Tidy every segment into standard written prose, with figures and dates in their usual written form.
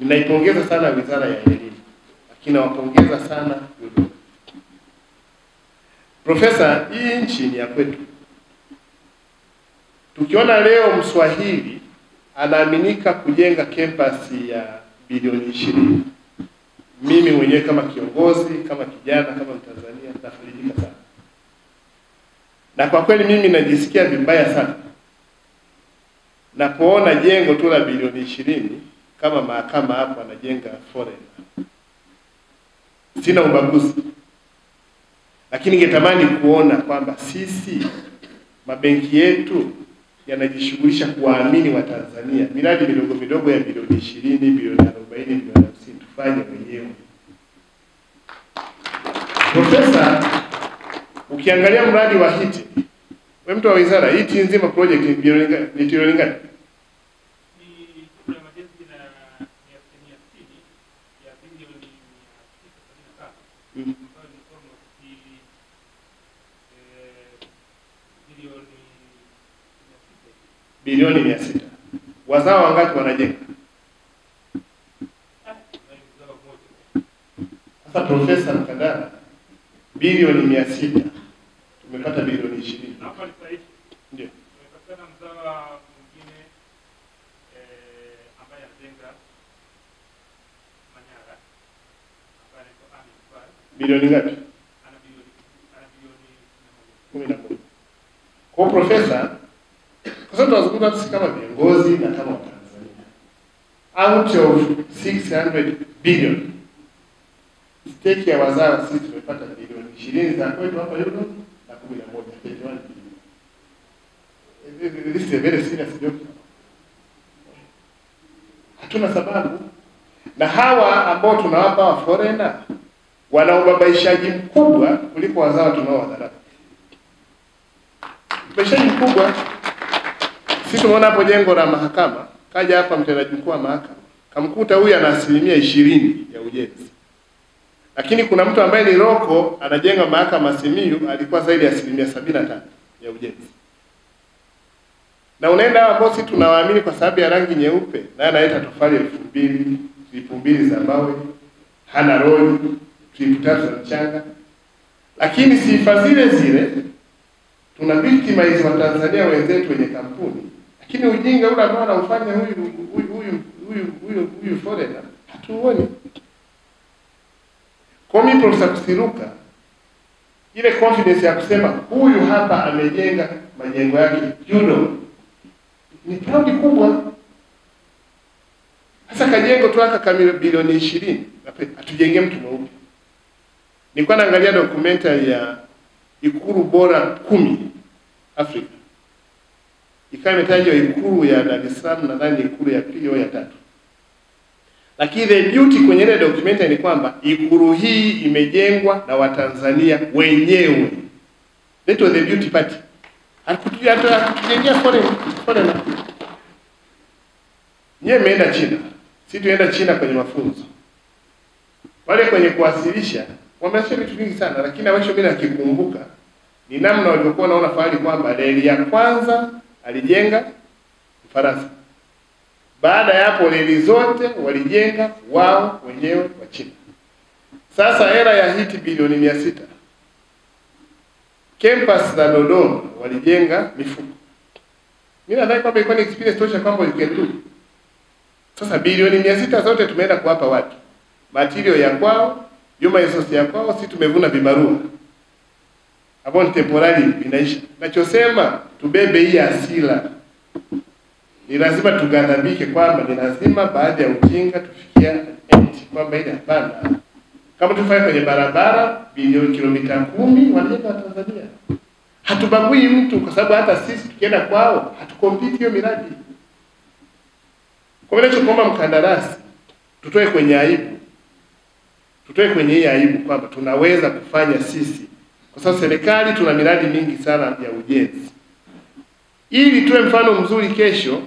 Ninaipongeza sana Wizara ya Elimu, lakini nawapongeza sana UDOM. Profesa, hii nchi ni ya kwetu. Tukiona leo Mswahili anaaminika kujenga kampasi ya bilioni 20, mimi mwenyewe kama kiongozi, kama kijana, kama Mtanzania nafarijika sana. Na kwa kweli mimi najisikia vibaya sana napoona jengo tu la bilioni 20 kama mahakama hapo anajenga foreign. Sina ubaguzi, lakini ningetamani kuona kwamba sisi mabenki yetu yanajishughulisha kuwaamini wa Tanzania miradi midogo midogo ya bilioni 20, bilioni 40, bilioni 50 tufanye wenyewe. Profesa, ukiangalia mradi wa HITI, wewe mtu wa wizara, HITI nzima project ni bilioni ngapi? Bilioni 600. Wazao wangapi wanajenga? Sasa Profesa Mkandara, bilioni 600 tumepata bilioni 20. Hapa ni sahihi. Ndio. Tumepata mzawa mwingine ambaye anajenga Manyara. Ambaye anaitwa Amin. Bilioni ngapi? Ana bilioni 11. Kwa Profesa, kwa sababu tunazungumza sisi kama viongozi na kama Watanzania, out of 600 billion stake ya wazawa sisi tumepata bilioni 20 za kwetu hapa UDOM na 11 bilioni. This is a very serious job. Hatuna sababu, na hawa ambao tunawapa wa foreigner wana ubabaishaji mkubwa kuliko wazawa tunaowadharau. Ubabaishaji mkubwa. Sisi tumeona hapo jengo la mahakama, kaja hapa mtendaji mkuu wa mahakama, kamkuta huyu ana 20% ya ujenzi. Lakini kuna mtu ambaye ni loko anajenga mahakama Simiyu, alikuwa zaidi ya 75% ya ujenzi. Na unaenda hapo bosi, tunawaamini kwa sababu ya rangi nyeupe, na analeta tofali 2000, tripu 2 za mawe, hana roli, tripu 3 za mchanga. Lakini sifa zile zile tuna victimize wa Tanzania wenzetu wenye kampuni. Lakini ujinga ule ambao anaufanya huyu foreigner hatuoni. Kwa mimi Profesa Kusiluka, ile confidence ya kusema huyu hapa amejenga majengo yake UDOM ni proud kubwa. Sasa kajengo tu aka kamili bilioni 20, atujenge mtu mweupe. Nilikuwa naangalia documentary ya Ikulu bora 10 Afrika. Ikawa imetajwa Ikulu ya Dar es Salaam, nadhani Ikulu ya pili au ya tatu. Lakini the beauty kwenye ile documentary ni kwamba Ikulu hii imejengwa na Watanzania wenyewe. That was the beauty part. Hatukutujengea foreign. Nyewe mmeenda China. Sisi tuenda China kwenye mafunzo. Wale kwenye kuwasilisha wamesema vitu vingi sana, lakini ambacho mimi nakikumbuka ni namna walivyokuwa naona fahari kwamba reli ya kwanza alijenga Mfaransa. Baada ya hapo reli zote walijenga wao wenyewe wa China. Sasa era ya HITI bilioni 600. Campus za Dodoma walijenga mifuko. Mimi nadhani kwamba ilikuwa ni experience tosha kwamba you can do. Sasa bilioni 600 zote tumeenda kuwapa watu. Material ya kwao, human resource ya kwao, sisi tumevuna vibarua. Hapo ni temporary vinaisha. Nachosema tubebe hii asila. Ni lazima tugadhabike kwamba ni lazima baada ya ujinga tufikia end kwamba ile hapana. Kama tufanye kwenye barabara bilioni kilomita 10 wanajenga wa Tanzania. Hatubagui mtu kwa sababu hata sisi tukienda kwao hatukompiti hiyo miradi. Kwa hiyo ninachokuomba mkandarasi, tutoe kwenye aibu. Tutoe kwenye hii aibu kwamba tunaweza kufanya sisi. Kwa sababu serikali tuna miradi mingi sana ya ujenzi. Ili tuwe mfano mzuri kesho,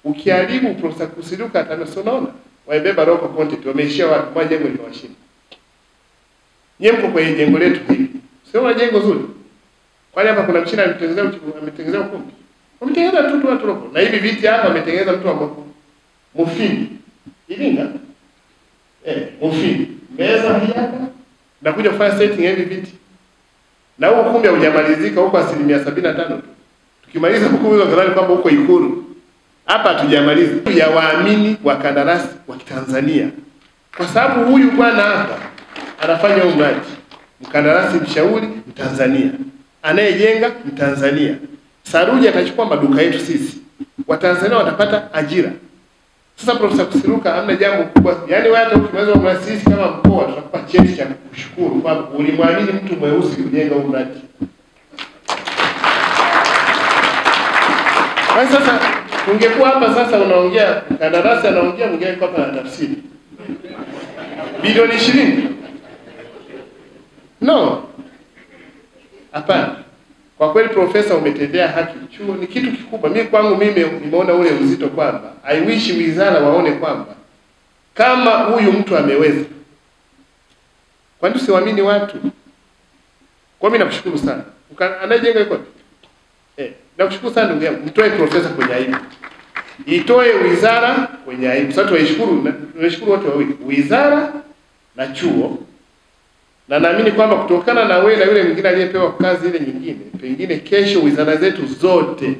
ukiharibu Profesa Kusiluka atanosona, waibeba local content, wameishia watu kwa jengo limewashinda. Nyie mko kwenye jengo letu hili. Sio jengo zuri. Kwani hapa kuna mchina ametengeneza ukumbi. Wametengeneza tu watu local. Na hivi viti hapa ametengeneza mtu wa Mufindi. Iringa. Mufindi. Meza hii hapa. Na kuja kufanya setting hivi viti. Na huu ukumbi haujamalizika huko 75% tu. Tukimaliza huko hizo kadhani kwamba huko Ikulu. Hapa hatujamaliza. Ya waamini wa kandarasi wa Tanzania. Kwa sababu huyu bwana hapa anafanya huu mradi. Mkandarasi mshauri Mtanzania. Anayejenga Mtanzania. Saruji atachukua maduka yetu sisi. Watanzania watapata ajira. Sasa Profesa Kusiluka hamna jambo kubwa. Yaani wewe hata ukimaliza mradi sisi kama mkoa tutakupa cheti cha kushukuru kwamba ulimwamini mtu mweusi kujenga huu mradi. Sasa ungekuwa hapa sasa unaongea kandarasi anaongea mwingine kwa hapa na tafsiri. Bilioni 20. No. Hapana. Kwa kweli profesa umetendea haki chuo ni kitu kikubwa. Mimi kwangu nimeona ule uzito kwamba I wish wizara waone kwamba kama huyu mtu ameweza. Kwani tusiwaamini watu? Kwa mimi nakushukuru sana. Anajenga yuko? Nakushukuru sana ndugu yangu. Mtoe profesa kwenye aibu. Itoe wizara kwenye aibu. Sasa tunashukuru wote wawili. Wizara na chuo. Na naamini kwamba kutokana na wewe na yule mwingine aliyepewa kazi ile nyingine, pengine kesho wizara zetu zote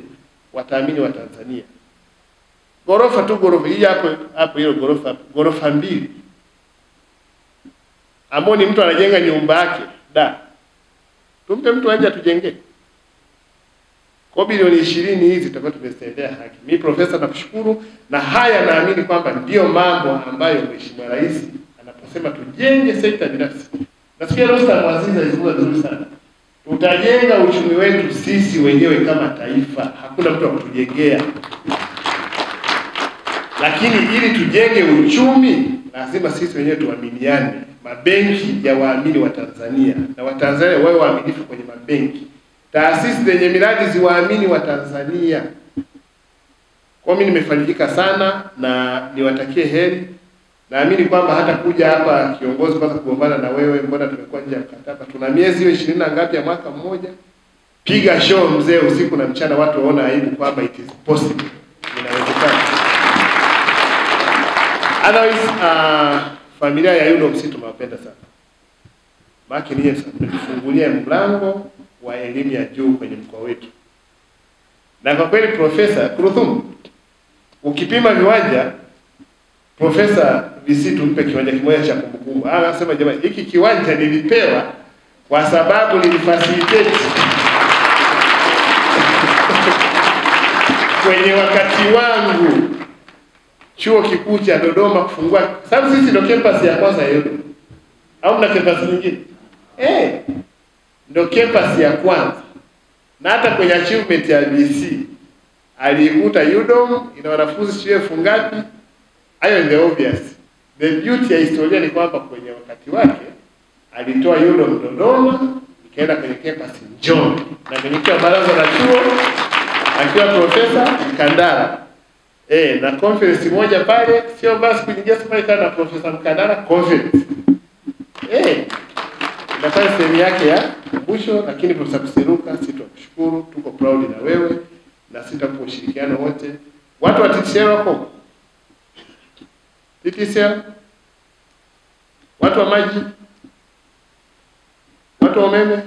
wataamini wa Tanzania. Gorofa tu gorofa hii hapo hilo gorofa 2. Ambao ni mtu anajenga nyumba yake, tumpe mtu aje atujengee. Kwa bilioni 20 hizi tutakuwa tumestendea haki. Mimi profesa nakushukuru na haya naamini kwamba ndio mambo ambayo Mheshimiwa Rais anaposema tujenge sekta binafsi. Nasikia Rostam Aziz alizungumza vizuri sana. Tutajenga uchumi wetu sisi wenyewe kama taifa. Hakuna mtu wa kutujengea. Lakini ili tujenge uchumi, lazima sisi wenyewe tuaminiane. Mabenki ya waamini wa Tanzania na Watanzania wawe waaminifu kwenye mabenki. Taasisi zenye miradi ziwaamini wa Tanzania. Kwa mimi nimefarijika sana na niwatakie heri. Naamini kwamba hata kuja hapa kiongozi kwanza kugombana na wewe, mbona tumekuwa nje ya mkataba. Tuna miezi hiyo 20 na ngapi ya mwaka mmoja. Piga show mzee usiku na mchana watu waona aibu kwamba it is possible. Inawezekana. Otherwise familia ya UDOM sisi tumewapenda sana. Maki ni Yesu tufungulie mlango wa elimu ya juu kwenye mkoa wetu. Na kwa kweli Profesa Kuruthum ukipima viwanja Profesa VC tumpe kiwanja kimoja cha kumbukumbu. Anasema jamani hiki kiwanja nilipewa kwa sababu nilifacilitate kwenye wakati wangu chuo kikuu cha Dodoma kufungua. Sababu sisi ndio campus ya kwanza ya UDOM. Au mna campus nyingine? Ndio campus ya kwanza. Na hata kwenye achievement ya VC alikuta UDOM ina wanafunzi shule fungapi? Hayo ndio obvious. The beauty ya historia ni kwamba kwenye wakati wake alitoa UDOM Dodoma, ikaenda kwenye campus Njombe. Na mwenyekiti wa baraza la chuo akiwa Profesa Mkandara. Na conference moja pale sio basi kuingia pale kana Profesa Mkandara conference. Nafanya sehemu yake ya kumbusho, lakini Profesa Kusiluka sitakushukuru, tuko proud na wewe na sitakuwa ushirikiano wote. Watu wa TTCL wako? TTCL? Watu wa maji? Watu wa umeme?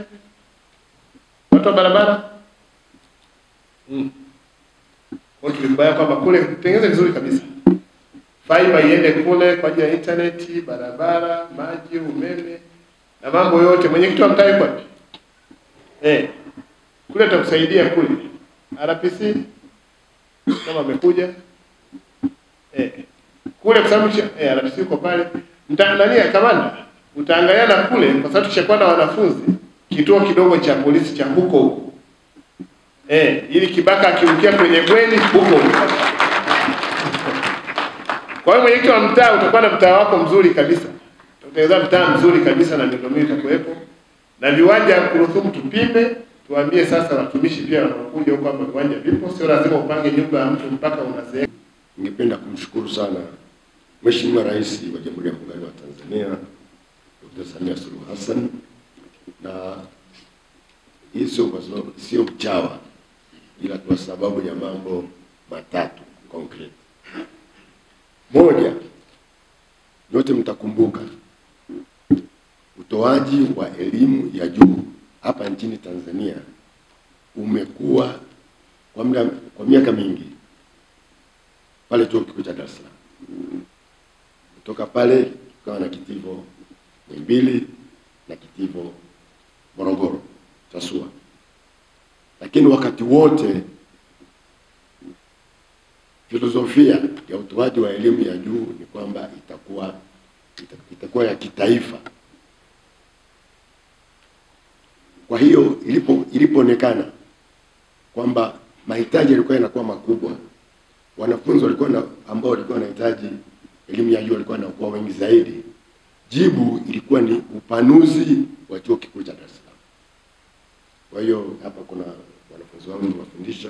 Watu wa barabara? Watu tulibaya kwamba kule tengeneza vizuri kabisa. Fiber iende kule kwa ajili ya internet, barabara, maji, umeme na mambo yote. Mwenyekiti wa mtaa yuko wapi? Kule tutakusaidia kule. RPC kama amekuja. Kule kwa sababu RPC yuko pale. Mtaangalia kamanda, utaangaliana kule kwa sababu tushakuwa na wanafunzi kituo kidogo cha polisi cha huko. Ili kibaka akirukia kwenye bweni huko. Kwa hiyo mwenyekiti wa mtaa utakuwa na mtaa wako mzuri kabisa. Tutatengeneza mtaa mzuri kabisa na miundombinu itakuwepo. Na viwanja Kuruthum tupime, tuambie sasa watumishi pia wanaokuja huko hapa viwanja vipo, sio lazima upange nyumba ya mtu mpaka unazeeka. Ningependa kumshukuru sana Mheshimiwa Rais wa Jamhuri ya Muungano wa Tanzania Dr. Samia Suluhu Hassan, na hii sio mchawa ila kwa sababu ya mambo matatu concrete. Moja, wote mtakumbuka utoaji wa elimu ya juu hapa nchini Tanzania umekuwa kwa miaka mingi pale Chuo Kikuu cha Dar es Salaam. Kutoka pale tukawa na kitivo Muhimbili na kitivo Morogoro SUA. Lakini wakati wote filosofia ya utoaji wa elimu ya juu ni kwamba itakuwa ya kitaifa. Kwa hiyo ilipoonekana kwamba mahitaji yalikuwa yanakuwa makubwa, wanafunzi ambao walikuwa wanahitaji elimu ya juu walikuwa wanakuwa wengi zaidi, jibu ilikuwa ni upanuzi wa Chuo Kikuu cha Dar es Salaam. Kwa hiyo hapa kuna wanafunzi wangu wafundisha,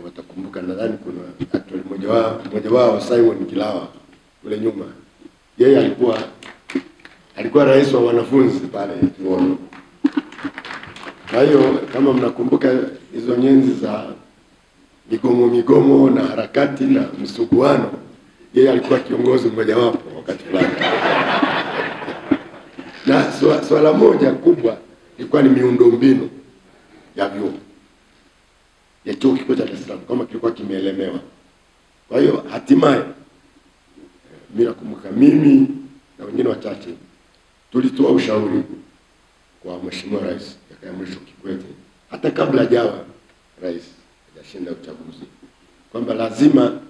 watakumbuka, nadhani kuna actually mmoja wao Simon Kilawa kule nyuma, yeye alikuwa rais wa wanafunzi pale chuoni. Kwa hiyo kama mnakumbuka hizo nyenzi za migomo na harakati na msuguano, yeye alikuwa kiongozi mmoja wapo wakati fulani. Na swala moja kubwa ilikuwa ni miundombinu ya vyuo ya Chuo Kikuu cha Dar es Salaam kama kilikuwa kimeelemewa. Kwa hiyo hatimaye mimi nakumbuka mimi na wengine wachache tulitoa ushauri kwa Mheshimiwa Rais Jakaya Mrisho Kikwete hata kabla hajawa rais, hajashinda uchaguzi, kwamba lazima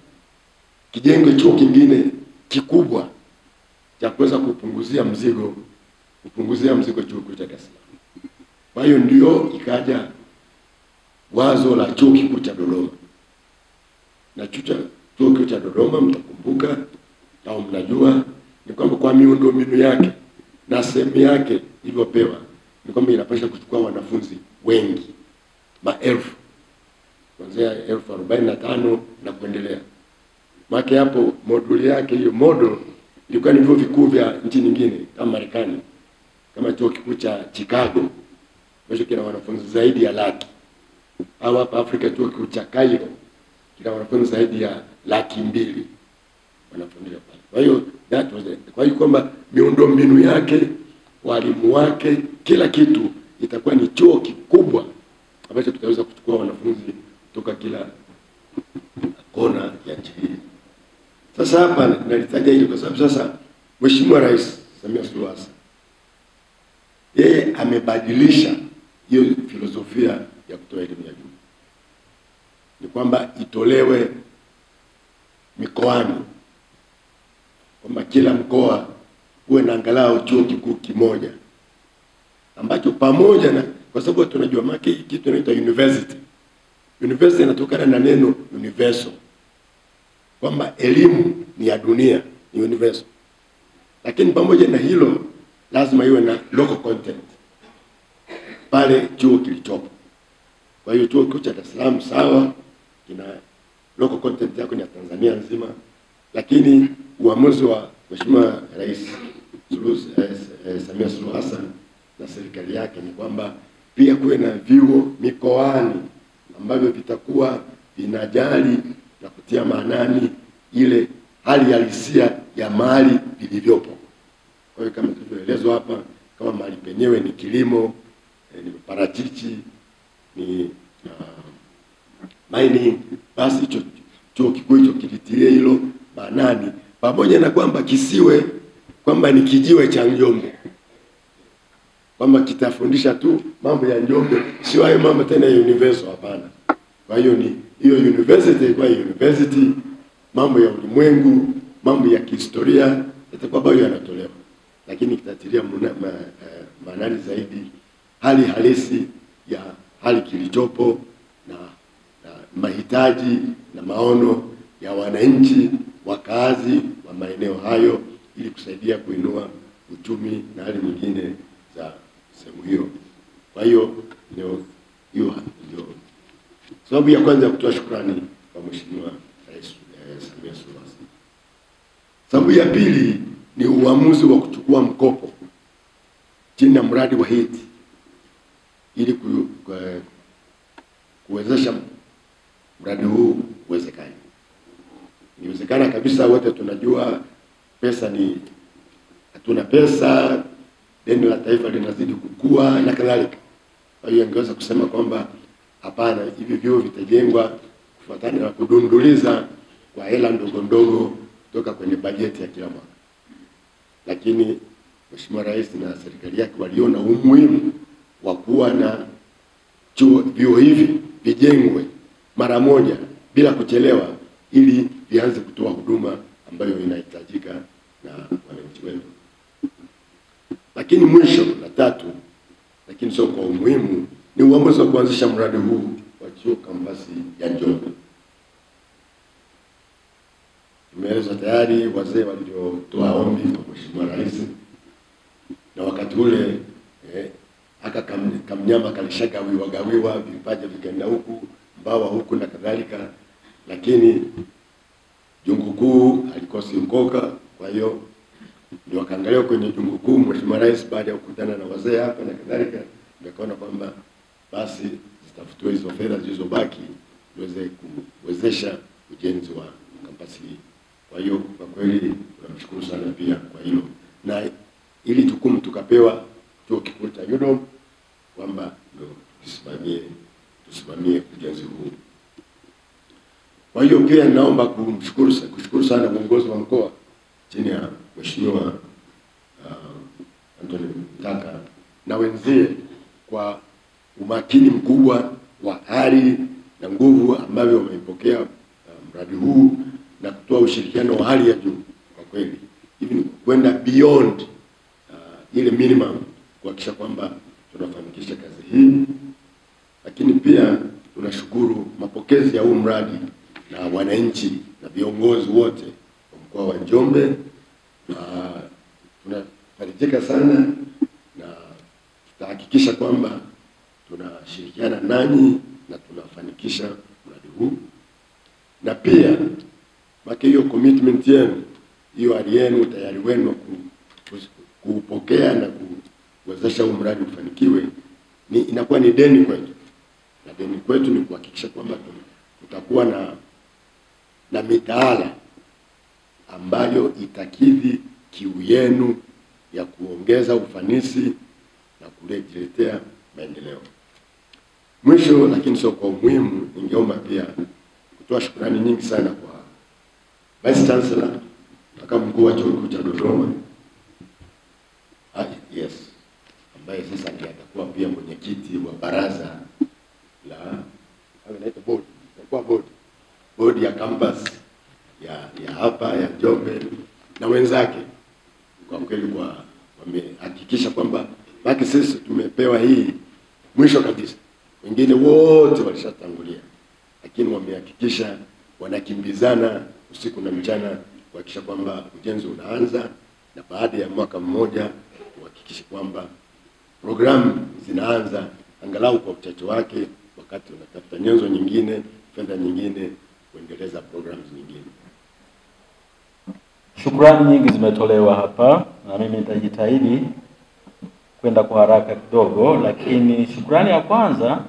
kijengwe chuo kingine kikubwa cha kuweza kupunguzia mzigo Chuo Kikuu cha Dar es Salaam. Kwa hiyo ndio ikaja wazo la Chuo Kikuu cha Dodoma. Na Chuo Kikuu cha Dodoma mtakumbuka au mnajua ni kwamba kwa miundombinu yake na sehemu yake iliyopewa ni kwamba inapaswa kuchukua wanafunzi wengi, maelfu, kuanzia 45,000 na kuendelea. Maana hapo moduli yake, hiyo model ilikuwa ni vyuo vikuu vya nchi nyingine kama Marekani, kama Chuo Kikuu cha Chicago ambacho kina wanafunzi zaidi ya 100,000, au hapa Afrika Chuo Kikuu cha Cairo kina wanafunzi zaidi ya 200,000 wanafundisha pale. Kwa hiyo kwa hiyo kwamba miundombinu yake, walimu wake, kila kitu itakuwa ni chuo kikubwa ambacho kitaweza kuchukua wanafunzi kutoka kila kona ya nchi hii. Sasa hapa nalitaja hili kwa sababu sasa Mheshimiwa Rais Samia Suluhu Hassan yeye amebadilisha hiyo filosofia ya kutoa elimu ya juu. Ni kwamba itolewe mikoani, kwamba kila mkoa uwe na angalau chuo kikuu kimoja ambacho pamoja na, kwa sababu tunajua maki kitu inaitwa university. University inatokana na neno universal, kwamba elimu ni ya dunia, ni universal. Lakini pamoja na hilo lazima iwe na local content pale chuo kilichopo. Kwa hiyo Chuo Kikuu cha Dar es Salaam sawa, kina local content yako ni ya Tanzania nzima, lakini uamuzi wa Mheshimiwa Rais Samia Suluhu Hassan na serikali yake ni kwamba pia kuwe na vyuo mikoani ambavyo vitakuwa vinajali na kutia maanani ile hali halisia ya mahali vilivyopo. Kwa hiyo kama tulivyoelezwa hapa, kama mahali penyewe ni kilimo, ni parachichi, ni mining, basi chuo kikuu hicho kilitilie hilo maanani, pamoja na kwamba kisiwe kwamba ni kijiwe cha Njombe, kwamba kitafundisha tu mambo ya Njombe, sio hayo mambo tena ya universal, hapana. Kwa hiyo ni hiyo university, kwa university mambo ya ulimwengu, mambo ya kihistoria yatakuwa bado yanatolewa, lakini kitatilia maanani zaidi hali halisi ya hali kilichopo na mahitaji na maono ya wananchi wakazi wa maeneo hayo, ili kusaidia kuinua uchumi na hali nyingine za sehemu hiyo. Kwa hiyo ndio sababu ya kwanza kutoa shukrani kwa Mheshimiwa Rais Samia Suluhu Hassan. Sababu ya pili ni uamuzi wa kuchukua mkopo chini ya mradi wa HEET ili kuwezesha mradi huu uwezekane. Inawezekana kabisa, wote tunajua hatuna pesa, deni la taifa linazidi kukua na kadhalika. Kwa hiyo angeweza kusema kwamba hapana, hivi vyuo vitajengwa kufuatana na kudunduliza kwa hela ndogo ndogo kutoka kwenye bajeti ya kila mwaka. Lakini Mheshimiwa Rais na serikali yake waliona umuhimu wa kuwa na vyuo hivi vijengwe mara moja bila kuchelewa, ili vianze kutoa huduma ambayo inahitajika na wananchi wetu. Lakini mwisho na tatu, lakini sio kwa umuhimu, ni uamuzi wa kuanzisha mradi huu wa chuo kampasi ya Njombe. Tumeeleza tayari wazee waliotoa ombi kwa Mheshimiwa Rais, na wakati ule kamnyama kalishagawiwa vipaja vikaenda huku, Mbawa huku na kadhalika, lakini Jungu Kuu alikosi mkoka. Kwa hiyo ndio wakaangalia kwenye Jungu Kuu. Mheshimiwa Rais baada ya kukutana na wazee hapa na kadhalika, akaona kwamba basi zitafutiwe hizo fedha zilizobaki ziweze kuwezesha ujenzi wa kampasi hii. Kwa hiyo kwa kweli tunamshukuru sana pia kwa hilo, na ili jukumu tukapewa chuo kikuu cha UDOM kwamba ndio tusimamie ujenzi huu. Kwa hiyo pia naomba kushukuru sana uongozi wa mkoa chini ya Mheshimiwa Anthony Mtaka na wenzie kwa umakini mkubwa wa hali na nguvu ambavyo wameipokea mradi huu na kutoa ushirikiano wa hali ya juu. Kwa kweli hivi ni kwenda beyond ile minimum kuhakikisha kwamba tunafanikisha kazi hii. Lakini pia tunashukuru mapokezi ya huu mradi na wananchi na viongozi wote wa mkoa wa Njombe. Tunafarijika sana na tutahakikisha kwamba tunashirikiana nanyi na tunafanikisha mradi huu. Na pia maki hiyo commitment yenu, hiyo ari yenu, tayari wenu kupokea na kuwezesha huu mradi ufanikiwe, inakuwa ni deni kwetu. Na deni kwetu ni kuhakikisha kwamba tutakuwa na mitaala ambayo itakidhi kiu yenu ya kuongeza ufanisi na kuletea maendeleo. Mwisho lakini sio kwa umuhimu, ningeomba pia kutoa shukrani nyingi sana kwa Vice Chancellor, makamu mkuu wa chuo kikuu cha Dodoma, yes, ambaye sasa ndiye atakuwa pia mwenyekiti wa baraza la board ya campus ya hapa ya Njombe na wenzake. Kwa kweli wamehakikisha kwamba baki sisi tumepewa hii mwisho kabisa, wengine wote walishatangulia, lakini wamehakikisha wanakimbizana usiku na mchana kuhakikisha kwamba ujenzi unaanza, na baada ya mwaka mmoja kuhakikisha kwamba programu zinaanza angalau kwa uchache wake, wakati unatafuta nyenzo nyingine, fedha nyingine kuendeleza programs nyingine. Shukrani nyingi zimetolewa hapa na mimi nitajitahidi kwenda kwa haraka kidogo, lakini shukrani ya kwanza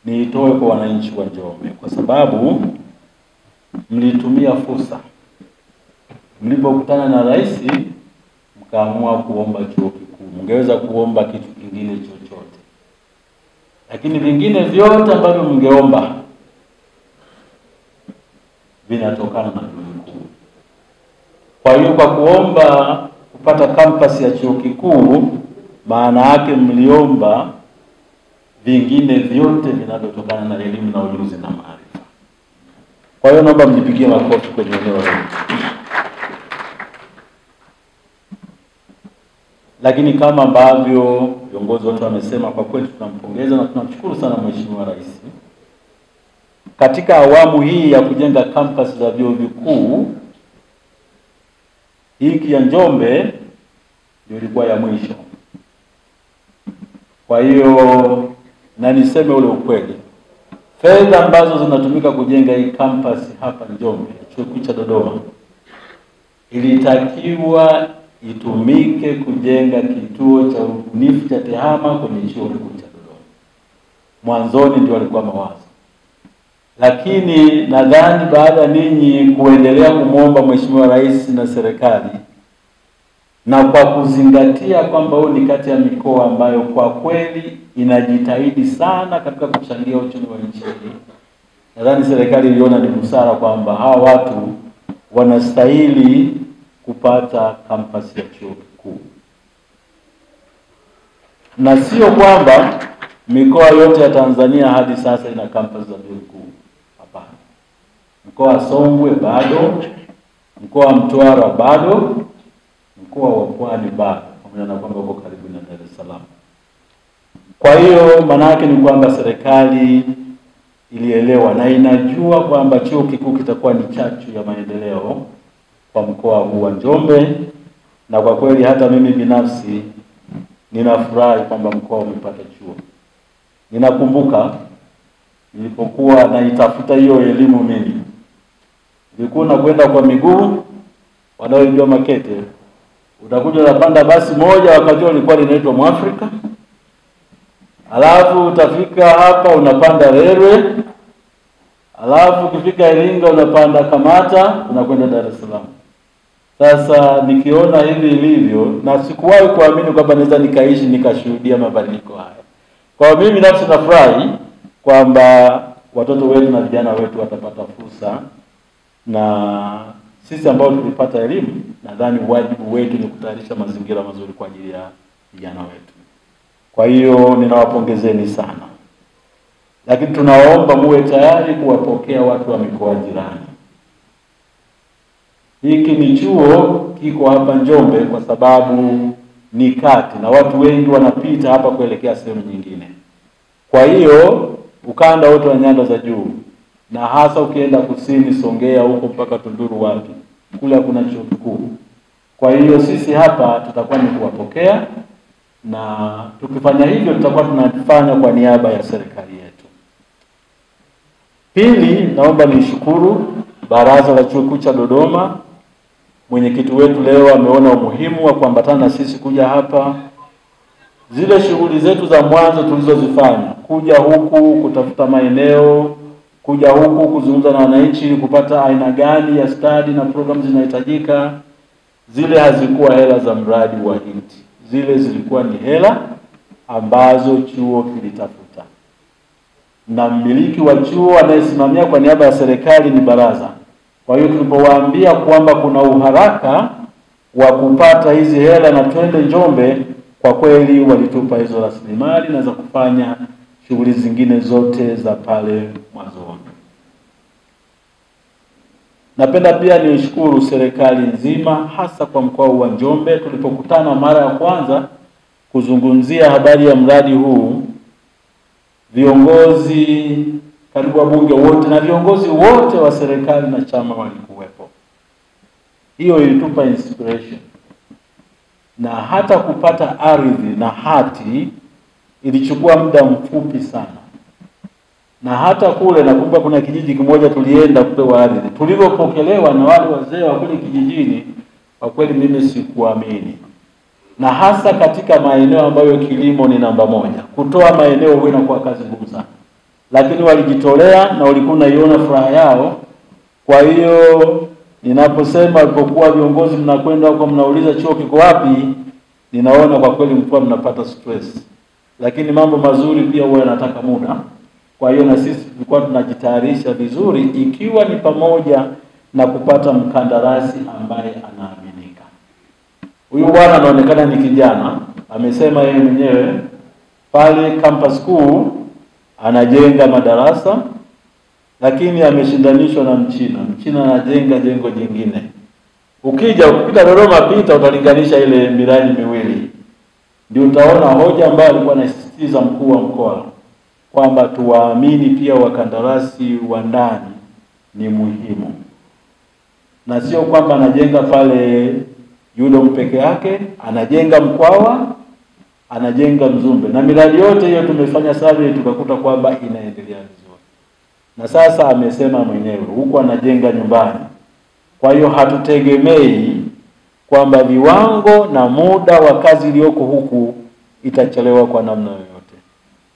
niitoe kwa wananchi wa Njombe kwa sababu mlitumia fursa. Mlipokutana na rais mkaamua kuomba chuo kikuu. Mngeweza kuomba kitu kingine chochote, lakini vingine vyote ambavyo mngeomba vinatokana na chuo kikuu. Kwa hiyo kwa kuomba kupata campus ya chuo kikuu, maana yake mliomba vingine vyote vinavyotokana na elimu na ujuzi na maarifa. Kwa hiyo naomba mjipigie makofi kwenye eneo hili. Lakini kama ambavyo viongozi wote wamesema, kwa kweli tunampongeza na tunamshukuru sana Mheshimiwa Rais. Katika awamu hii ya kujenga campus za vyuo vikuu, hiki ya Njombe ndio ilikuwa ya mwisho. Kwa hiyo na niseme ule ukweli, fedha ambazo zinatumika kujenga hii campus hapa Njombe, chuo kikuu cha Dodoma, ilitakiwa itumike kujenga kituo cha ubunifu cha TEHAMA kwenye chuo kikuu cha Dodoma. Mwanzoni ndio walikuwa mawazo, lakini nadhani baada ninyi kuendelea kumwomba Mheshimiwa Rais na serikali, na kwa kuzingatia kwamba huu ni kati ya mikoa ambayo kwa kweli inajitahidi sana katika kuchangia uchumi wa nchi hii, nadhani serikali iliona ni busara kwamba hawa watu wanastahili kupata kampasi ya chuo kikuu. Na sio kwamba mikoa yote ya Tanzania hadi sasa ina kampasi za vyuo vikuu. Hapana. Mkoa wa Songwe bado, mkoa wa Mtwara bado, mkoa wa Pwani bado, pamoja na kwamba uko karibu na Dar es Salaam. Kwa hiyo maana yake ni kwamba serikali ilielewa na inajua kwamba chuo kikuu kitakuwa ni chachu ya maendeleo kwa mkoa huu wa Njombe, na kwa kweli hata mimi binafsi ninafurahi kwamba mkoa umepata chuo. Ninakumbuka nilipokuwa naitafuta hiyo elimu mimi, nilikuwa nakwenda kwa miguu, wanaojua Makete, utakuja unapanda basi moja, wakati ulikuwa linaitwa Mwafrika, alafu utafika hapa unapanda Rerwe, alafu ukifika Iringa unapanda Kamata, unakwenda Dar es Salaam. Sasa nikiona hivi ilivyo, na sikuwahi kuamini kwamba naweza nikaishi nikashuhudia mabadiliko haya. Kwa mimi nafsi nafurahi kwamba watoto wetu na vijana wetu watapata fursa, na sisi ambao tulipata elimu nadhani wajibu wetu ni kutayarisha mazingira mazuri kwa ajili ya vijana wetu. Kwa hiyo ninawapongezeni sana. Lakini tunaomba muwe tayari kuwapokea watu wa mikoa jirani. Hiki ni chuo kiko hapa Njombe kwa sababu ni kati na watu wengi wanapita hapa kuelekea sehemu nyingine. Kwa hiyo ukanda wote wa nyanda za juu, na hasa ukienda kusini Songea huko mpaka Tunduru wapi, kule kuna chuo kikuu. Kwa hiyo sisi hapa tutakuwa ni kuwapokea, na tukifanya hivyo tutakuwa tunafanya kwa niaba ya serikali yetu. Pili, naomba nishukuru Baraza la Chuo Kikuu cha Dodoma. Mwenyekiti wetu leo ameona umuhimu wa kuambatana na sisi kuja hapa. Zile shughuli zetu za mwanzo tulizozifanya, kuja huku kutafuta maeneo, kuja huku kuzungumza na wananchi kupata aina gani ya study na programs zinahitajika, zile hazikuwa hela za mradi wa HIT. Zile zilikuwa ni hela ambazo chuo kilitafuta. Na mmiliki wa chuo anayesimamia kwa niaba ya serikali ni baraza. Kwa hiyo tulipowaambia kwamba kuna uharaka wa kupata hizi hela na twende Njombe, kwa kweli walitupa hizo rasilimali na za kufanya shughuli zingine zote za pale mwanzoni. Napenda pia nishukuru serikali nzima, hasa kwa mkoa wa Njombe. Tulipokutana mara ya kwanza kuzungumzia habari ya mradi huu, viongozi karibu wabunge wote na viongozi wote wa serikali na chama walikuwepo. Hiyo ilitupa inspiration. Na hata kupata ardhi na hati ilichukua muda mfupi sana. Na hata kule nakumbuka kuna kijiji kimoja tulienda kupewa ardhi, tulipopokelewa na wale wazee wa kule kijijini, kwa kweli mimi sikuamini. Na hasa katika maeneo ambayo kilimo ni namba moja, kutoa maeneo huwa inakuwa kazi ngumu sana. Lakini walijitolea na walikuwa naiona furaha yao. Kwa hiyo ninaposema alipokuwa viongozi mnakwenda huko mnauliza chuo kiko wapi, ninaona kwa kweli mlikuwa mnapata stress. Lakini mambo mazuri pia huwa yanataka muda. Kwa hiyo na sisi tulikuwa tunajitayarisha vizuri, ikiwa ni pamoja na kupata mkandarasi ambaye anaaminika. Huyu bwana anaonekana ni kijana, amesema yeye mwenyewe pale campus kuu anajenga madarasa, lakini ameshindanishwa na Mchina. Mchina anajenga jengo jingine. Ukipita Dodoma pita utalinganisha ile miradi miwili. Ndio utaona hoja ambayo alikuwa anasisitiza mkuu wa mkoa kwamba tuwaamini pia wakandarasi wa ndani ni muhimu. Na sio kwamba anajenga pale Yudom peke yake, anajenga Mkwawa, anajenga Mzumbe. Na miradi yote hiyo tumefanya survey tukakuta kwamba inaendelea vizuri. Na sasa amesema mwenyewe huko anajenga nyumbani. Kwa hiyo hatutegemei kwamba viwango na muda wa kazi iliyoko huku itachelewa kwa namna yoyote.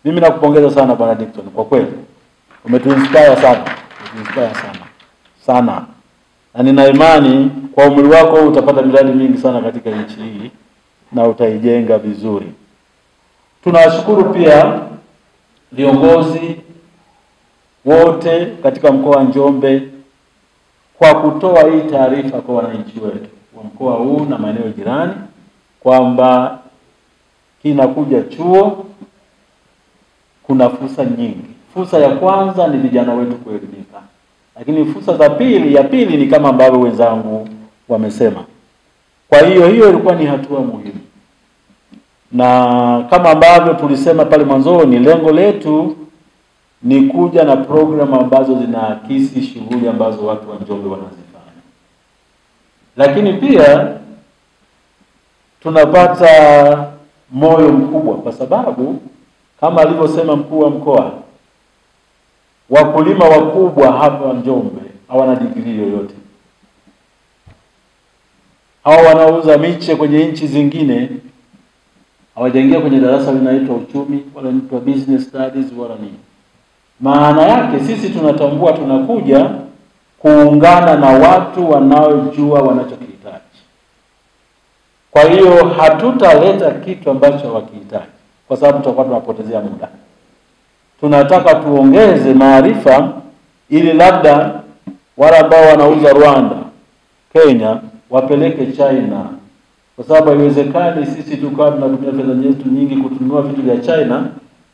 Mimi nakupongeza sana Bwana Dickson, kwa kweli umetuinspire sana. Umetuinspire sana. Sana. na nina imani kwa umri wako utapata miradi mingi sana katika nchi hii na utaijenga vizuri. Tunashukuru pia viongozi wote katika mkoa wa Njombe kwa kutoa hii taarifa kwa wananchi wetu wa mkoa huu na maeneo jirani kwamba kinakuja chuo, kuna fursa nyingi. Fursa ya kwanza ni vijana wetu kuelimika. Lakini fursa ya pili ni kama ambavyo wenzangu wamesema. Kwa hiyo ilikuwa ni hatua muhimu. Na kama ambavyo tulisema pale mwanzoni, lengo letu ni kuja na programu ambazo zinaakisi shughuli ambazo watu wa Njombe wanazifanya. Lakini pia tunapata moyo mkubwa kwa sababu kama alivyosema mkuu wa mkoa, wakulima wakubwa hapa Njombe hawana degree yoyote. Hao wanauza miche kwenye nchi zingine hawajaingia kwenye darasa linaloitwa uchumi wala linaitwa business studies wala nini. Maana yake sisi tunatambua tunakuja kuungana na watu wanaojua wanachokihitaji. Kwa hiyo hatutaleta kitu ambacho hawakihitaji kwa sababu tutakuwa tunapotezea muda. Tunataka tuongeze maarifa ili labda wale ambao wanauza Rwanda, Kenya wapeleke China. Kwa sababu haiwezekani sisi tukawa tunatumia fedha zetu nyingi kutunua vitu vya China,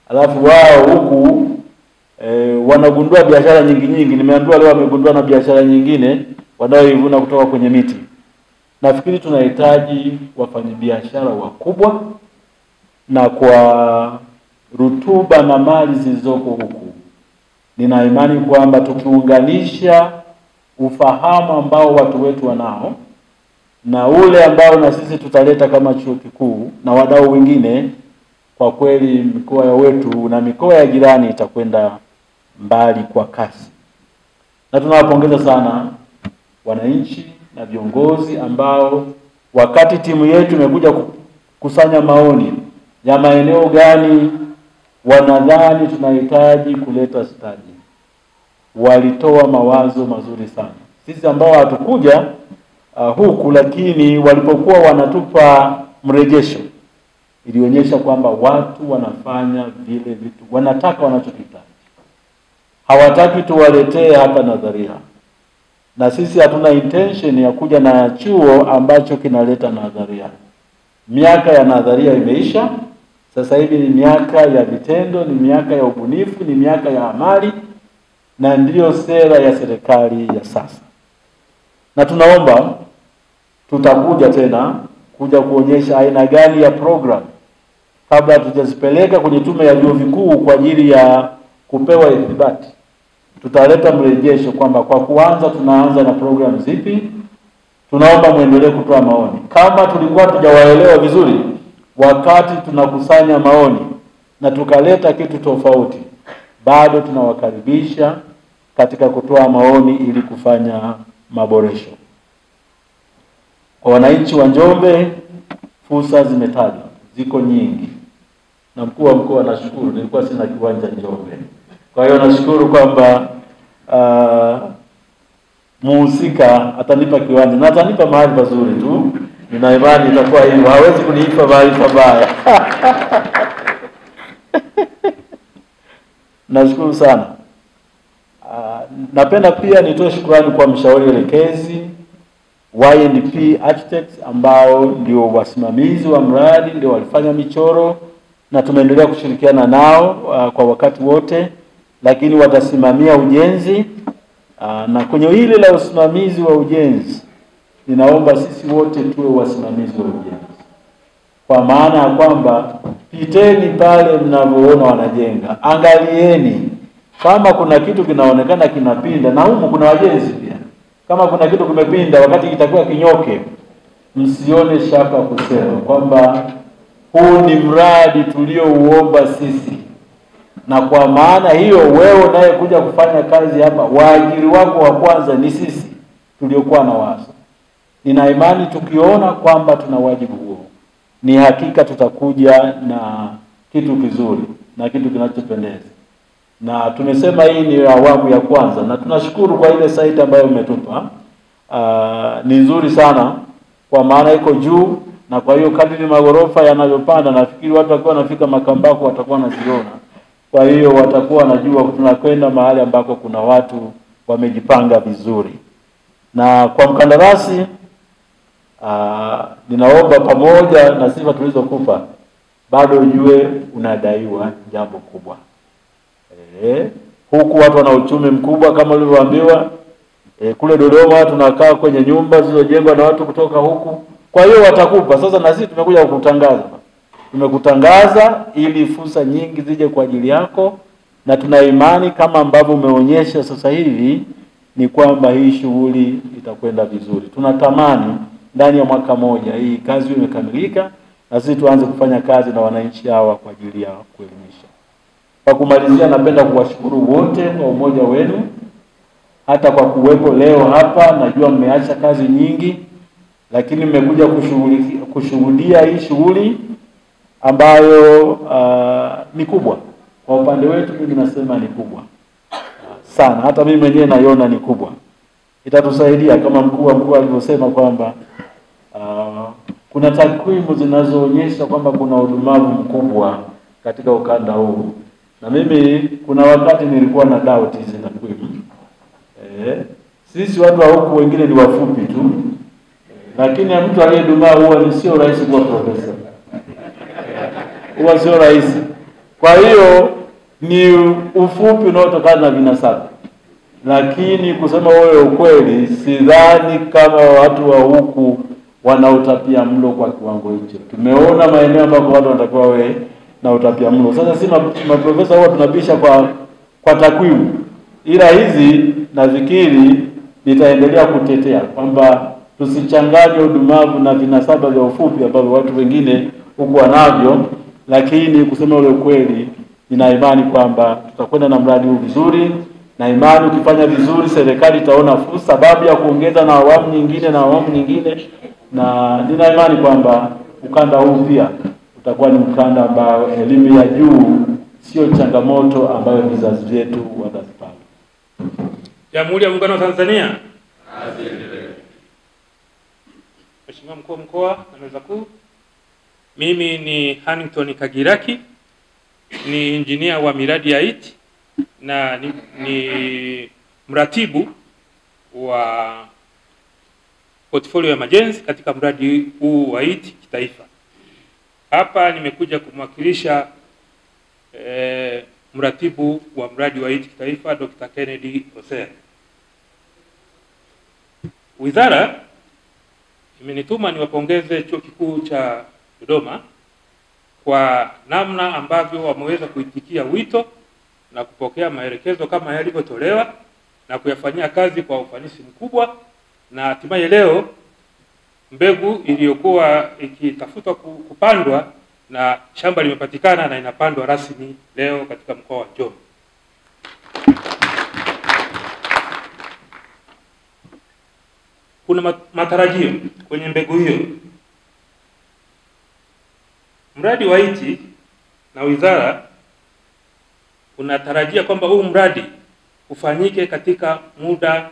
alafu wao huku wanagundua biashara nyingi. Nimeambiwa leo wamegundua na biashara nyingine wanaoivuna kutoka kwenye miti. Nafikiri tunahitaji wafanyabiashara wakubwa, na kwa rutuba na mali zilizoko huku nina imani kwamba tukiunganisha ufahamu ambao watu wetu wanao na ule ambao na sisi tutaleta kama chuo kikuu na wadau wengine, kwa kweli mikoa wetu na mikoa ya jirani itakwenda mbali kwa kasi. Na tunawapongeza sana wananchi na viongozi ambao wakati timu yetu imekuja kukusanya maoni ya maeneo gani wanadhani tunahitaji kuleta stadi, walitoa mawazo mazuri sana. Sisi ambao hatukuja huku, lakini walipokuwa wanatupa mrejesho, ilionyesha kwamba watu wanafanya vile vitu wanataka wanachokihitaji. Hawataki tuwaletee hapa nadharia. Na sisi hatuna intention ya kuja na chuo ambacho kinaleta nadharia. Miaka ya nadharia imeisha. Sasa hivi ni miaka ya vitendo, ni miaka ya ubunifu, ni miaka ya amali, na ndiyo sera ya serikali ya sasa. Na tunaomba tutakuja tena kuja kuonyesha aina gani ya program kabla tujazipeleka kwenye tume ya vyuo vikuu kwa ajili ya kupewa ithibati. Tutaleta mrejesho kwamba kwa kuanza tunaanza na program zipi. Tunaomba muendelee kutoa maoni. Kama tulikuwa tujawaelewa vizuri wakati tunakusanya maoni na tukaleta kitu tofauti, bado tunawakaribisha katika kutoa maoni ili kufanya maboresho. Kwa wananchi wa Njombe, fursa zimetajwa, ziko nyingi. Na mkuu wa mkoa nashukuru, nilikuwa sina kiwanja Njombe. Kwa hiyo nashukuru kwamba muhusika atanipa kiwanja na atanipa mahali pazuri tu. Nina imani itakuwa hivyo, hawezi kunipa mahali pabaya. Nashukuru sana. Napenda pia nitoe shukrani kwa mshauri elekezi Y&P Architects ambao ndio wasimamizi wa mradi, ndio walifanya michoro, na tumeendelea kushirikiana nao kwa wakati wote, lakini watasimamia ujenzi. Na kwenye hili la usimamizi wa ujenzi, ninaomba sisi wote tuwe wasimamizi wa ujenzi. Kwa maana ya kwamba piteni pale mnavyoona wanajenga, angalieni kama kuna kitu kinaonekana kinapinda, na humu kuna wajenzi pia. Kama kuna kitu kimepinda wakati kitakuwa kinyoke, msione shaka kusema kwamba huu ni mradi tuliouomba sisi. Na kwa maana hiyo wewe unaye kuja kufanya kazi hapa, waajiri wako wa kwanza ni sisi tuliokuwa na wazo. Nina imani tukiona kwamba tuna wajibu huo, ni hakika tutakuja na kitu kizuri na kitu kinachopendeza. Na tumesema hii ni awamu ya kwanza, na tunashukuru kwa ile site ambayo umetupa. ni nzuri sana, kwa maana iko juu, na kwa hiyo kadri magorofa yanavyopanda, nafikiri watu wakiwa wanafika Makambako watakuwa wanaziona. Kwa hiyo watakuwa wanajua tunakwenda mahali ambako kuna watu wamejipanga vizuri. Na kwa mkandarasi, ninaomba pamoja na sifa tulizokupa, bado ujue unadaiwa jambo kubwa. Huku watu wana uchumi mkubwa kama ulivyoambiwa. Kule Dodoma tunakaa kwenye nyumba zilizojengwa na watu kutoka huku. Kwa hiyo watakupa. Sasa na sisi tumekuja kukutangaza. Tumekutangaza ili fursa nyingi zije kwa ajili yako, na tuna imani kama ambavyo umeonyesha sasa hivi ni kwamba hii shughuli itakwenda vizuri. Tunatamani ndani ya mwaka moja hii kazi imekamilika na sisi tuanze kufanya kazi na wananchi hawa kwa ajili ya kuelimisha. Kwa kumalizia, napenda kuwashukuru wote kwa umoja wenu, hata kwa kuwepo leo hapa. Najua mmeacha kazi nyingi, lakini mmekuja kushuhudia hii shughuli ambayo ni kubwa. Kwa upande wetu mimi nasema ni kubwa sana, hata mimi mwenyewe naiona ni kubwa. Itatusaidia kama mkuu alivyosema kwamba kuna takwimu zinazoonyesha kwamba kuna udumavu mkubwa katika ukanda huu. Na mimi kuna wakati nilikuwa na doubt hizi takwimu. Sisi watu wa huku wengine ni wafupi tu, lakini mtu aliyedumaa huwa sio rahisi kuwa profesa. Huwa sio rahisi. Kwa hiyo ni ufupi unaotokana na vinasaba. Lakini kusema wewe ukweli, sidhani kama watu wa huku wana utapia mlo kwa kiwango hicho. Tumeona maeneo ambako watu wanatakiwa wawe na utapia mlo. Sasa si maprofesa huwa tunabisha kwa takwimu. Ila hizi nafikiri nitaendelea kutetea kwamba tusichanganye udumavu na vinasaba vya ufupi ambavyo watu wengine huku wanavyo. Lakini kusema ule ukweli, nina imani kwamba tutakwenda na mradi huu vizuri, na imani ukifanya vizuri serikali itaona fursa sababu ya kuongeza na awamu nyingine, na nina imani kwamba ukanda huu pia utakuwa ni ukanda ambao elimu ya juu sio changamoto ambayo vizazi vyetu watazipata. Jamhuri ya Muungano wa Tanzania. Mheshimiwa Mkuu wa Mkoa na Meza Kuu, mimi ni Hannington Kagiraki, ni injinia wa miradi ya IT na ni mratibu wa portfolio ya majenzi katika mradi huu wa IT kitaifa. Hapa nimekuja kumwakilisha mratibu wa mradi wa IT kitaifa Dr. Kennedy Hosea. Wizara imenituma niwapongeze Chuo Kikuu cha Dodoma kwa namna ambavyo wameweza kuitikia wito na kupokea maelekezo kama yalivyotolewa na kuyafanyia kazi kwa ufanisi mkubwa, na hatimaye leo mbegu iliyokuwa ikitafutwa kupandwa na shamba limepatikana na inapandwa rasmi leo katika mkoa wa Njombe. Kuna matarajio kwenye mbegu hiyo. Mradi wa IT na wizara unatarajia kwamba huu mradi ufanyike katika muda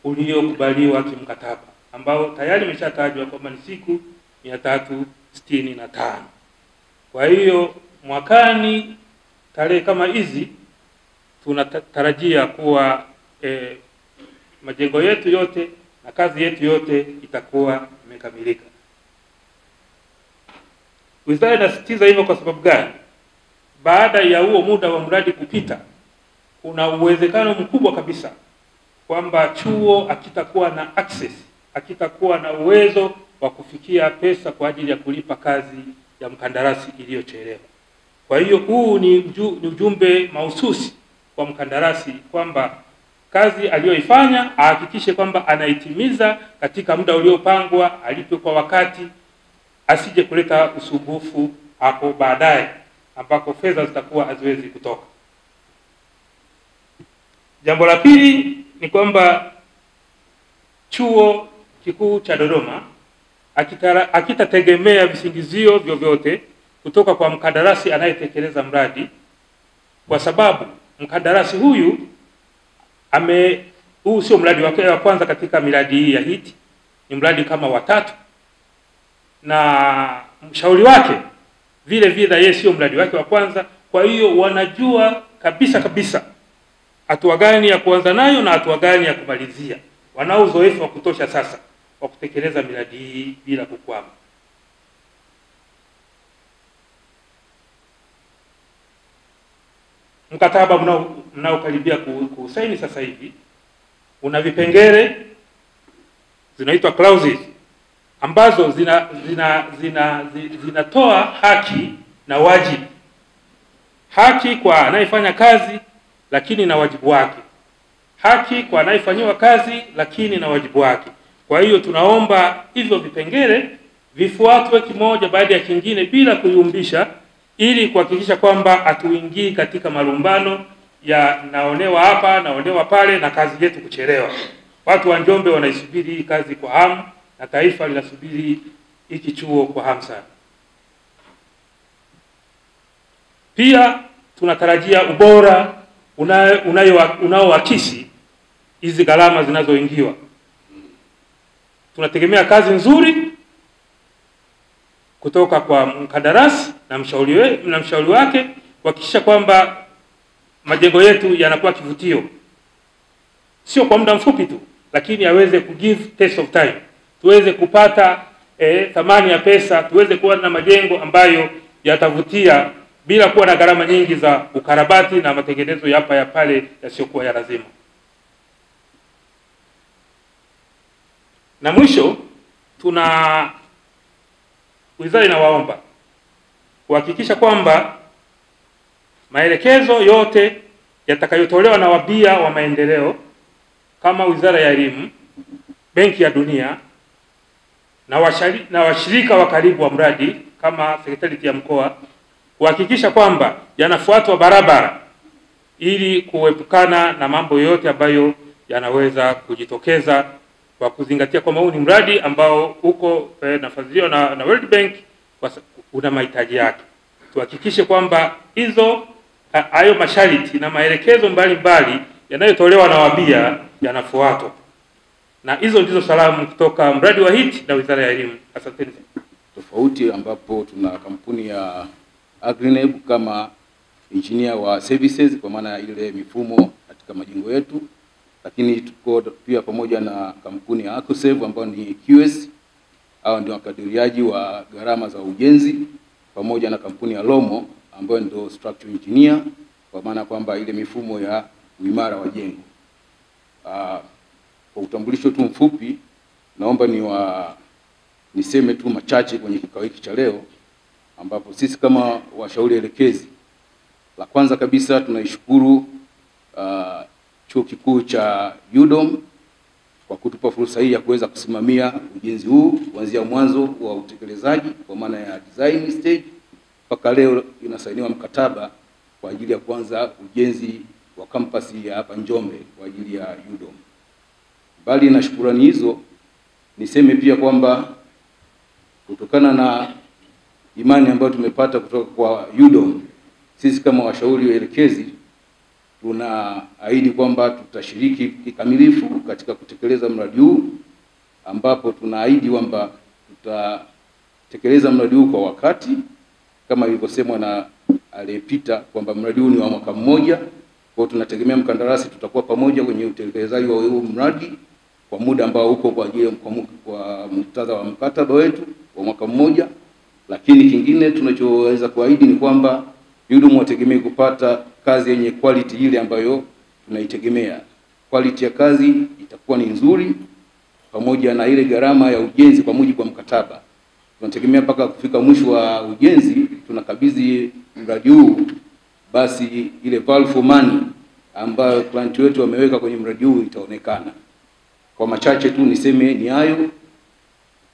uliokubaliwa kimkataba ambao tayari imeshatajwa kwamba ni siku 365. Kwa hiyo mwakani tarehe kama hizi tunatarajia kuwa majengo yetu yote na kazi yetu yote itakuwa imekamilika. Wizara inasisitiza hivyo kwa sababu gani? Baada ya huo muda wa mradi kupita, kuna uwezekano mkubwa kabisa kwamba chuo hakitakuwa na access, hakitakuwa na uwezo wa kufikia pesa kwa ajili ya kulipa kazi ya mkandarasi iliyochelewa. Kwa hiyo huu ni ujumbe mahususi kwa mkandarasi kwamba kazi aliyoifanya ahakikishe kwamba anaitimiza katika muda uliopangwa, alipe kwa wakati, asije kuleta usumbufu hapo baadaye ambako fedha zitakuwa haziwezi kutoka. Jambo la pili ni kwamba Chuo Kikuu cha Dodoma hakitategemea visingizio vyovyote kutoka kwa mkandarasi anayetekeleza mradi, kwa sababu mkandarasi huyu huu sio mradi wake wa kwanza katika miradi hii ya HEET, ni mradi kama watatu, na mshauri wake vile vile yeye sio mradi wake wa kwanza. Kwa hiyo wanajua kabisa hatua gani ya kuanza nayo na hatua gani ya kumalizia. Wanao uzoefu wa kutosha sasa wa kutekeleza miradi hii bila kukwama. Mkataba mnaokaribia kusaini sasa hivi una vipengele zinaitwa clauses ambazo zinatoa haki na wajibu. Haki kwa anayefanya kazi lakini na wajibu wake. Haki kwa anayefanyiwa kazi lakini na wajibu wake. Kwa hiyo tunaomba hivyo vipengele vifuatwe kimoja baada ya kingine bila kuyumbisha, ili kuhakikisha kwamba hatuingii katika malumbano ya naonewa hapa, naonewa pale na kazi yetu kuchelewa. Watu wa Njombe wanaisubiri hii kazi kwa hamu na taifa linasubiri hiki chuo kwa hamu sana. Pia tunatarajia ubora unaoakisi hizi gharama zinazoingiwa. Tunategemea kazi nzuri kutoka kwa mkandarasi na mshauri wake kuhakikisha kwamba majengo yetu yanakuwa kivutio, sio kwa muda mfupi tu, lakini aweze kugive test of time, tuweze kupata thamani ya pesa, tuweze kuwa na majengo ambayo yatavutia bila kuwa na gharama nyingi za ukarabati na matengenezo hapa ya pale yasiyokuwa ya lazima. Na mwisho, wizara inawaomba kuhakikisha kwamba maelekezo yote yatakayotolewa na wabia wa maendeleo kama Wizara ya Elimu, Benki ya Dunia na washirika wa karibu wa mradi kama Sekretarieti ya Mkoa, kuhakikisha kwamba yanafuatwa barabara ili kuepukana na mambo yote ambayo yanaweza kujitokeza, kwa kuzingatia kwamba huu ni mradi ambao uko nafadhiliwa na World Bank, una mahitaji yake. Tuhakikishe kwamba hayo masharti na maelekezo mbalimbali yanayotolewa na wabia yanafuatwa. Na hizo ndizo salamu kutoka mradi wa HEET na Wizara ya Elimu. Asanteni. Tofauti ambapo tuna kampuni ya Agrineb kama engineer wa services kwa maana ile mifumo katika majengo yetu, lakini tuko pia pamoja na kampuni ya Acosave ambayo ni QS, hao ndio wakadiriaji wa gharama za ujenzi, pamoja na kampuni ya Lomo ambayo ndio structural engineer kwa maana kwamba ile mifumo ya uimara wa jengo. Kwa utambulisho tu mfupi, naomba niseme tu machache kwenye kikao hiki cha leo, ambapo sisi kama washauri elekezi, la kwanza kabisa tunaishukuru Chuo Kikuu cha UDOM kwa kutupa fursa hii ya kuweza kusimamia ujenzi huu kuanzia mwanzo wa utekelezaji kwa maana ya design stage mpaka leo inasainiwa mkataba kwa ajili ya kuanza ujenzi wa kampasi ya hapa Njombe kwa ajili ya UDOM. Bali na shukrani hizo, niseme pia kwamba kutokana na imani ambayo tumepata kutoka kwa UDOM, sisi kama washauri elekezi tunaahidi kwamba tutashiriki kikamilifu katika kutekeleza mradi huu, ambapo tunaahidi kwamba tutatekeleza mradi huu kwa wakati kama ilivyosemwa na aliyepita kwamba mradi huu ni wa mwaka mmoja. Kwa hiyo tunategemea mkandarasi tutakuwa pamoja kwenye utekelezaji wa huu mradi kwa muda ambao uko kwa ajili kwa muktadha wa mkataba wetu wa mwaka mmoja. Lakini kingine tunachoweza kuahidi ni kwamba UDOM wategemee kupata kazi yenye quality ile ambayo tunaitegemea. Quality ya kazi itakuwa ni nzuri, pamoja na ile gharama ya ujenzi kwa mujibu wa mkataba. Tunategemea mpaka kufika mwisho wa ujenzi tunakabidhi mradi huu, basi ile value for money ambayo client wetu wameweka kwenye mradi huu itaonekana. Kwa machache tu niseme ni hayo.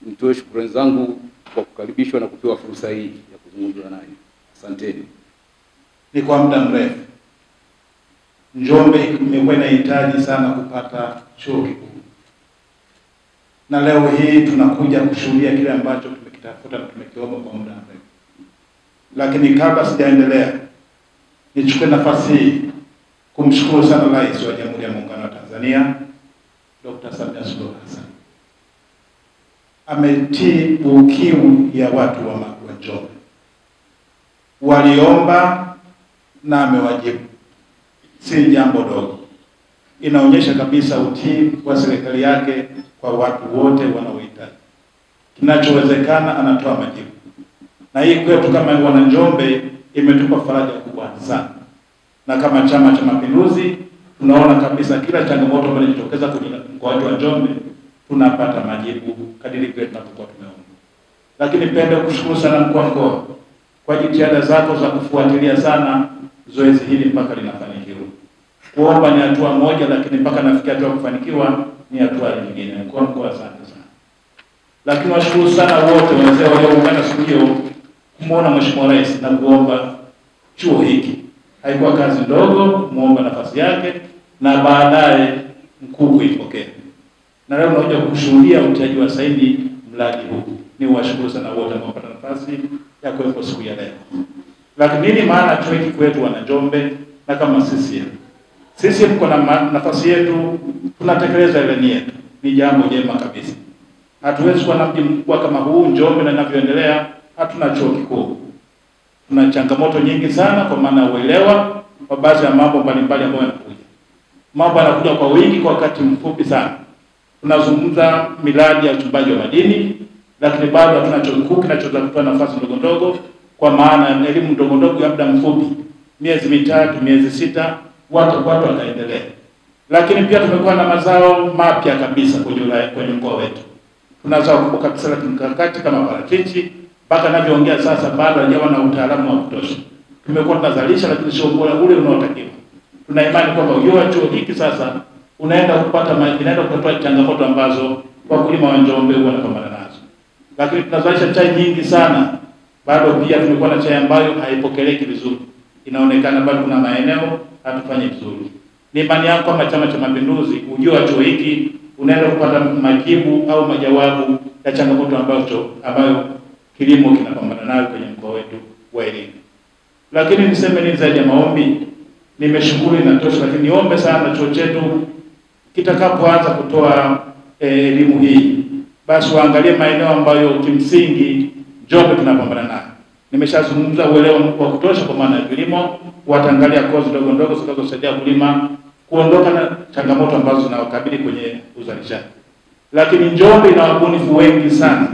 Nitoe shukrani zangu kwa kukaribishwa na kupewa fursa hii ya kuzungumza nanyi. Asanteni. Ni kwa muda mrefu Njombe imekuwa inahitaji sana kupata chuo kikuu, na leo hii tunakuja kushuhudia kile ambacho tumekitafuta na tumekiomba kwa muda mrefu. Lakini kabla sijaendelea, nichukue nafasi hii kumshukuru sana Rais wa Jamhuri ya Muungano wa Tanzania Dr. Samia Suluhu Hassan ametibu kiu ya watu wa Njombe. Waliomba na amewajibu, si jambo dogo. Inaonyesha kabisa utii wa serikali yake kwa watu wote wanaohitaji. Kinachowezekana anatoa majibu, na hii kwetu kama wana Njombe imetupa faraja kubwa sana. Na kama Chama cha Mapinduzi tunaona kabisa kila changamoto ambayo inajitokeza kwenye mkoa wa Njombe tunapata majibu kadiri vile tunapokuwa tumeomba. Lakini pende kushukuru sana mkuu wa mkoa kwa jitihada zako za kufuatilia sana zoezi hili mpaka linafanikiwa. Kuomba ni hatua moja, lakini mpaka nafikia hatua kufanikiwa ni hatua nyingine. Mkuu wa mkoa, asante sana. Lakini washukuru sana wote wazee walioungana siku hiyo kumuona Mheshimiwa Rais na kuomba chuo hiki. Haikuwa kazi ndogo, muomba nafasi yake na baadaye mkuu kuipokea. Na leo nakuja kushuhudia utiaji wa saini mradi huu. Ni washukuru sana wote ambao wamepata nafasi ya kuwepo siku ya leo. Lakini nini maana chuo hiki kwetu wana Njombe na kama sisi mko na nafasi yetu, tunatekeleza ilani yetu. Ni jambo jema kabisa. Hatuwezi kuwa na mji mkubwa kama huu Njombe na inavyoendelea hatuna chuo kikuu. Tuna changamoto nyingi sana kwa maana uelewa kwa baadhi ya mambo mbalimbali ambayo yanakuja. Mambo yanakuja kwa wingi kwa wakati mfupi sana. Tunazungumza miradi ya uchimbaji wa madini, lakini bado hatuna chuo kikuu kinachoweza kutoa nafasi ndogo ndogo kwa maana ya elimu ndogo ndogo ya muda mfupi, miezi mitatu, miezi 6, watu wakaendelea. Lakini pia tumekuwa na mazao mapya kabisa kwenye mkoa wetu. Tunazao kubwa kabisa la kimkakati kama parachichi, mpaka ninavyoongea sasa bado hajawa na utaalamu wa kutosha. Tumekuwa tunazalisha lakini sio bora ule unaotakiwa. Tuna imani kwamba ujio wa chuo hiki sasa unaenda kutatua changamoto ambazo wakulima wa Njombe wanapambana nazo. Lakini tunazalisha chai nyingi sana. Bado pia tumekuwa na chai ambayo haipokeleki vizuri. Inaonekana bado kuna maeneo hatufanyi vizuri. Ni imani yangu kama Chama cha Mapinduzi ujio wa chuo hiki unaenda kupata majibu au majawabu ya changamoto ambayo kilimo kinapambana nayo kwenye mkoa wetu wa elimu. Lakini niseme nini zaidi ya maombi? Nimeshukuru inatosha, lakini niombe sana chuo chetu kitakapoanza kutoa elimu hii, basi waangalie maeneo ambayo kimsingi Njombe tunapambana nayo. Nimeshazungumza uelewa wa kutosha kwa maana ya kilimo, wataangalia kozi ndogo ndogo zitakazosaidia kulima kuondoka na changamoto ambazo zinawakabili kwenye uzalishaji. Lakini Njombe ina wabunifu wengi sana.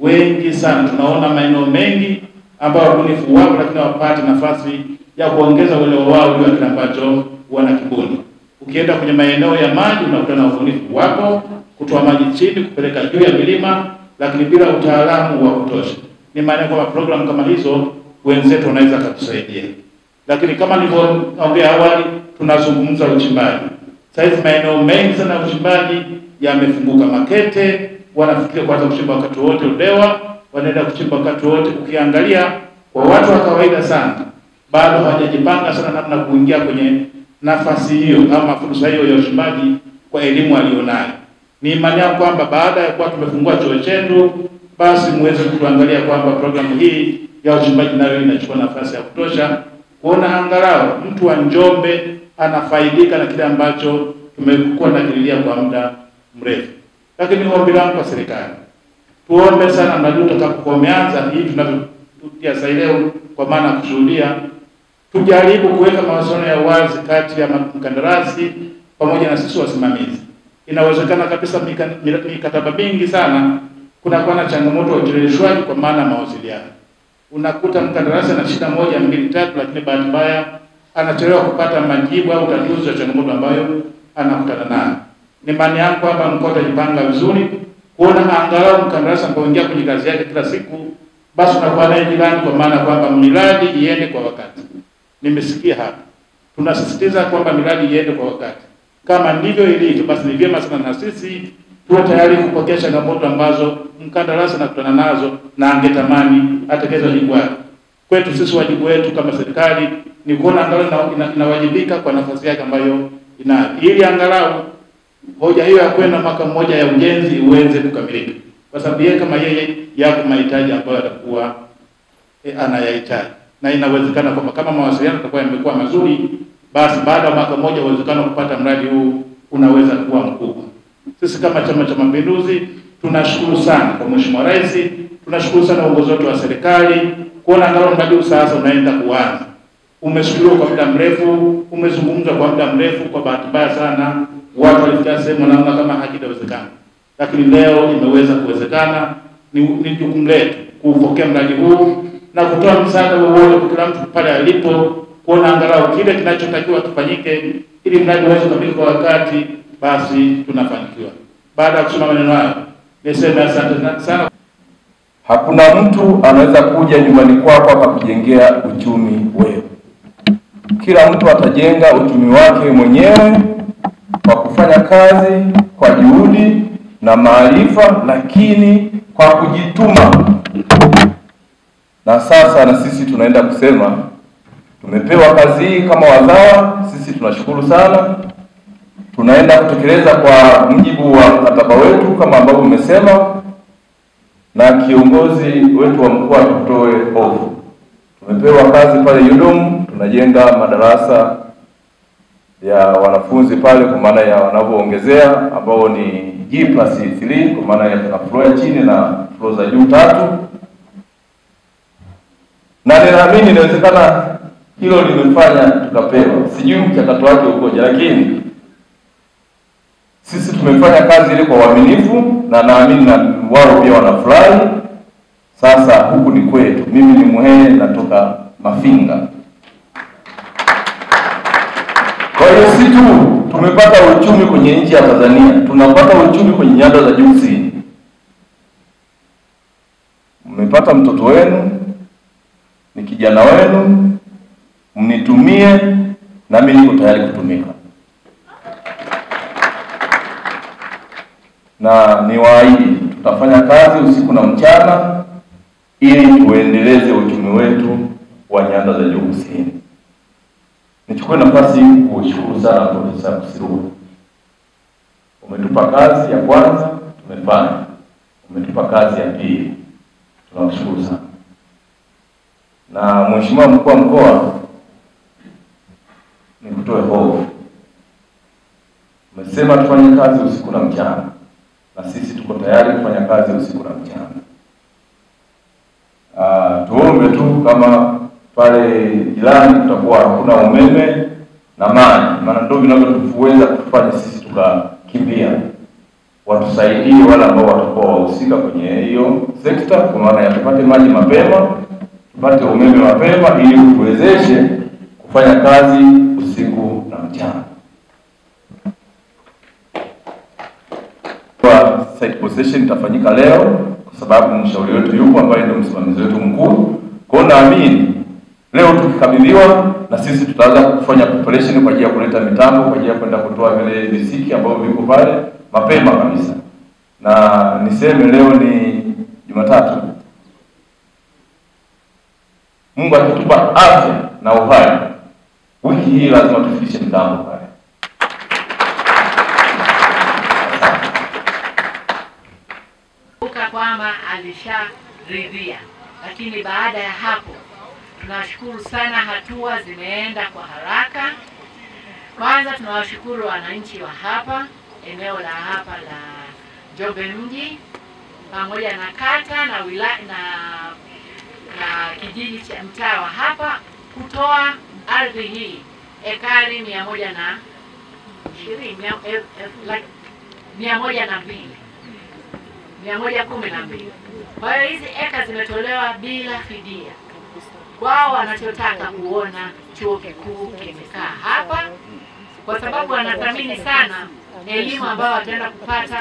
Wengi sana. Tunaona maeneo mengi ambao wabunifu wapo lakini hawapati nafasi ya kuongeza uelewa wao juu ya kile ambacho wanakibuni. Ukienda kwenye maeneo ya maji unakutana na wabunifu wapo kutoa maji chini kupeleka juu ya milima, lakini bila utaalamu wa kutosha. Ni maana kwamba program kama hizo wenzetu wanaweza kutusaidia. Lakini kama nilivyoongea awali, tunazungumza uchimbaji. Sasa maeneo mengi sana ya uchimbaji yamefunguka. Makete wanafikiria kwanza kuchimba wakati wote, Udewa wanaenda kuchimba wakati wote. Ukiangalia kwa watu wa kawaida sana bado hawajajipanga sana namna kuingia kwenye nafasi hiyo ama fursa hiyo ya uchimbaji kwa elimu alionayo. Ni imani yangu kwamba baada ya kuwa tumefungua chuo chetu, basi muweze kuangalia kwamba programu hii ya uchimbaji nayo inachukua nafasi ya kutosha kuona angalau mtu wa Njombe anafaidika na kile ambacho tumekuwa nakililia kwa muda mrefu. Lakini ombi langu kwa serikali, tuombe sana mradi utakapoanza hivi tunavyotutia sasa leo kwa maana kushuhudia, tujaribu kuweka mawasiliano ya wazi kati ya mkandarasi pamoja na sisi wasimamizi. Inawezekana kabisa mikataba mingi sana kunakuwa na changamoto ya ucheleweshwaji kwa maana mawasiliano. Unakuta mkandarasi ana shida 1, 2, 3 lakini bahati mbaya anachelewa kupata majibu au tatuzi ya changamoto ambayo anakutana nayo. Ni imani yangu kwamba mkoa utajipanga vizuri kuona angalau mkandarasi anapoingia kwenye kazi yake kila siku basi unakuwa naye jirani kwa maana kwamba miradi iende kwa wakati. Nimesikia hapa. Tunasisitiza kwamba miradi iende kwa wakati. Kama ndivyo ilivyo basi ni vyema sana na sisi tuwe tayari kupokea changamoto ambazo mkandarasi anakutana nazo na angetamani atekeleze wajibu wake. Kwetu sisi wajibu wetu kama serikali ni kuona angalau inawajibika kwa nafasi yake ambayo inayo. Ili angalau hoja hiyo ya kwenda mwaka mmoja ya ujenzi uweze kukamilika. Kwa sababu yeye kama yeye yako mahitaji ambayo atakuwa anayahitaji. Na inawezekana kwamba kama mawasiliano yatakuwa yamekuwa mazuri, basi baada ya mwaka mmoja uwezekano kupata mradi huu unaweza kuwa mkubwa. Sisi kama Chama cha Mapinduzi tunashukuru sana kwa Mheshimiwa Rais, tunashukuru sana uongozi wetu wa serikali kuona angalau mradi huu sasa unaenda kuanza. Umeshukuriwa kwa muda mrefu, umezungumzwa kwa muda mrefu. Kwa bahati mbaya sana watu walifikia sehemu wanaona kama hakitawezekana, lakini leo imeweza kuwezekana. Ni jukumu letu kuupokea mradi huu na kutoa msaada wowote kwa kila mtu pale alipo, kuona angalau kile kinachotakiwa kifanyike ili mradi uweze kukamilika kwa wakati, basi tunafanikiwa. Baada ya kusema maneno hayo, niseme asante sana. Hakuna mtu anaweza kuja nyumbani kwako akakujengea uchumi wewe. Kila mtu atajenga uchumi wake mwenyewe kwa kufanya kazi, kwa juhudi na maarifa, lakini kwa kujituma. Na sasa na sisi tunaenda kusema tumepewa kazi hii kama wazawa. Sisi tunashukuru sana. Tunaenda kutekeleza kwa mujibu wa mkataba wetu kama ambavyo umesema, na kiongozi wetu wa mkoa tutoe hofu. Tumepewa kazi pale Yudom, tunajenga madarasa ya wanafunzi pale kwa maana ya wanavyoongezea ambao ni G+3 kwa maana ya tuna floor ya chini na floor za juu 3. Na ninaamini inawezekana hilo limefanya tukapewa. Sijui mchakato wake ukoje, lakini sisi tumefanya kazi ile kwa uaminifu na naamini na wao pia wanafurahi. Sasa huku ni kwetu. Mimi ni Muhehe, natoka Mafinga. Kwa hiyo si tu tumepata uchumi kwenye nchi ya Tanzania, tunapata uchumi kwenye nyanda za juu kusini. Mmepata mtoto wenu, ni kijana wenu, mnitumie na mimi niko tayari kutumika. Na niwaahidi tutafanya kazi usiku na mchana ili tuendeleze uchumi wetu wa nyanda za juu kusini. Nichukue nafasi hii kushukuru sana Profesa Kusiluka. Umetupa kazi ya kwanza, tumefanya. Umetupa kazi ya pili. Tunawashukuru sana. Na Mheshimiwa Mkuu wa Mkoa, nikutoe hofu. Umesema tufanye kazi usiku na mchana. Na sisi tuko tayari kufanya kazi usiku na mchana. Tuombe tu kama pale jirani kutakuwa hakuna umeme na maji, maana ndio vinavyotuweza kufanya sisi tukakimbia. Watusaidie wale ambao watakuwa wahusika kwenye hiyo sekta kwa maana ya tupate maji mapema, tupate umeme mapema ili tuwezeshe kufanya kazi usiku na mchana. Kwa site possession itafanyika leo kwa sababu mshauri wetu yupo ambaye ndio msimamizi wetu mkuu. Kwa hiyo naamini leo tukikabidhiwa na sisi tutaanza kufanya preparation kwa ajili ya kuleta mitambo kwa ajili ya kwenda kutoa vile visiki ambavyo viko pale mapema kabisa. Na niseme leo ni Jumatatu. Mungu akitupa afya na uhai, wiki hii lazima tufikishe mitambo pale. Kwamba alisharidhia, lakini baada ya hapo tunashukuru sana, hatua zimeenda kwa haraka. Kwanza tunawashukuru wananchi wa hapa eneo la hapa la Njombe mji pamoja na kata na wilaya na kijiji cha mtaa wa hapa kutoa ardhi hii ekari 112. Kwa hiyo hizi eka zimetolewa bila fidia. Wao wanachotaka kuona chuo kikuu kimekaa hapa kwa sababu wanathamini sana elimu ambayo wataenda kupata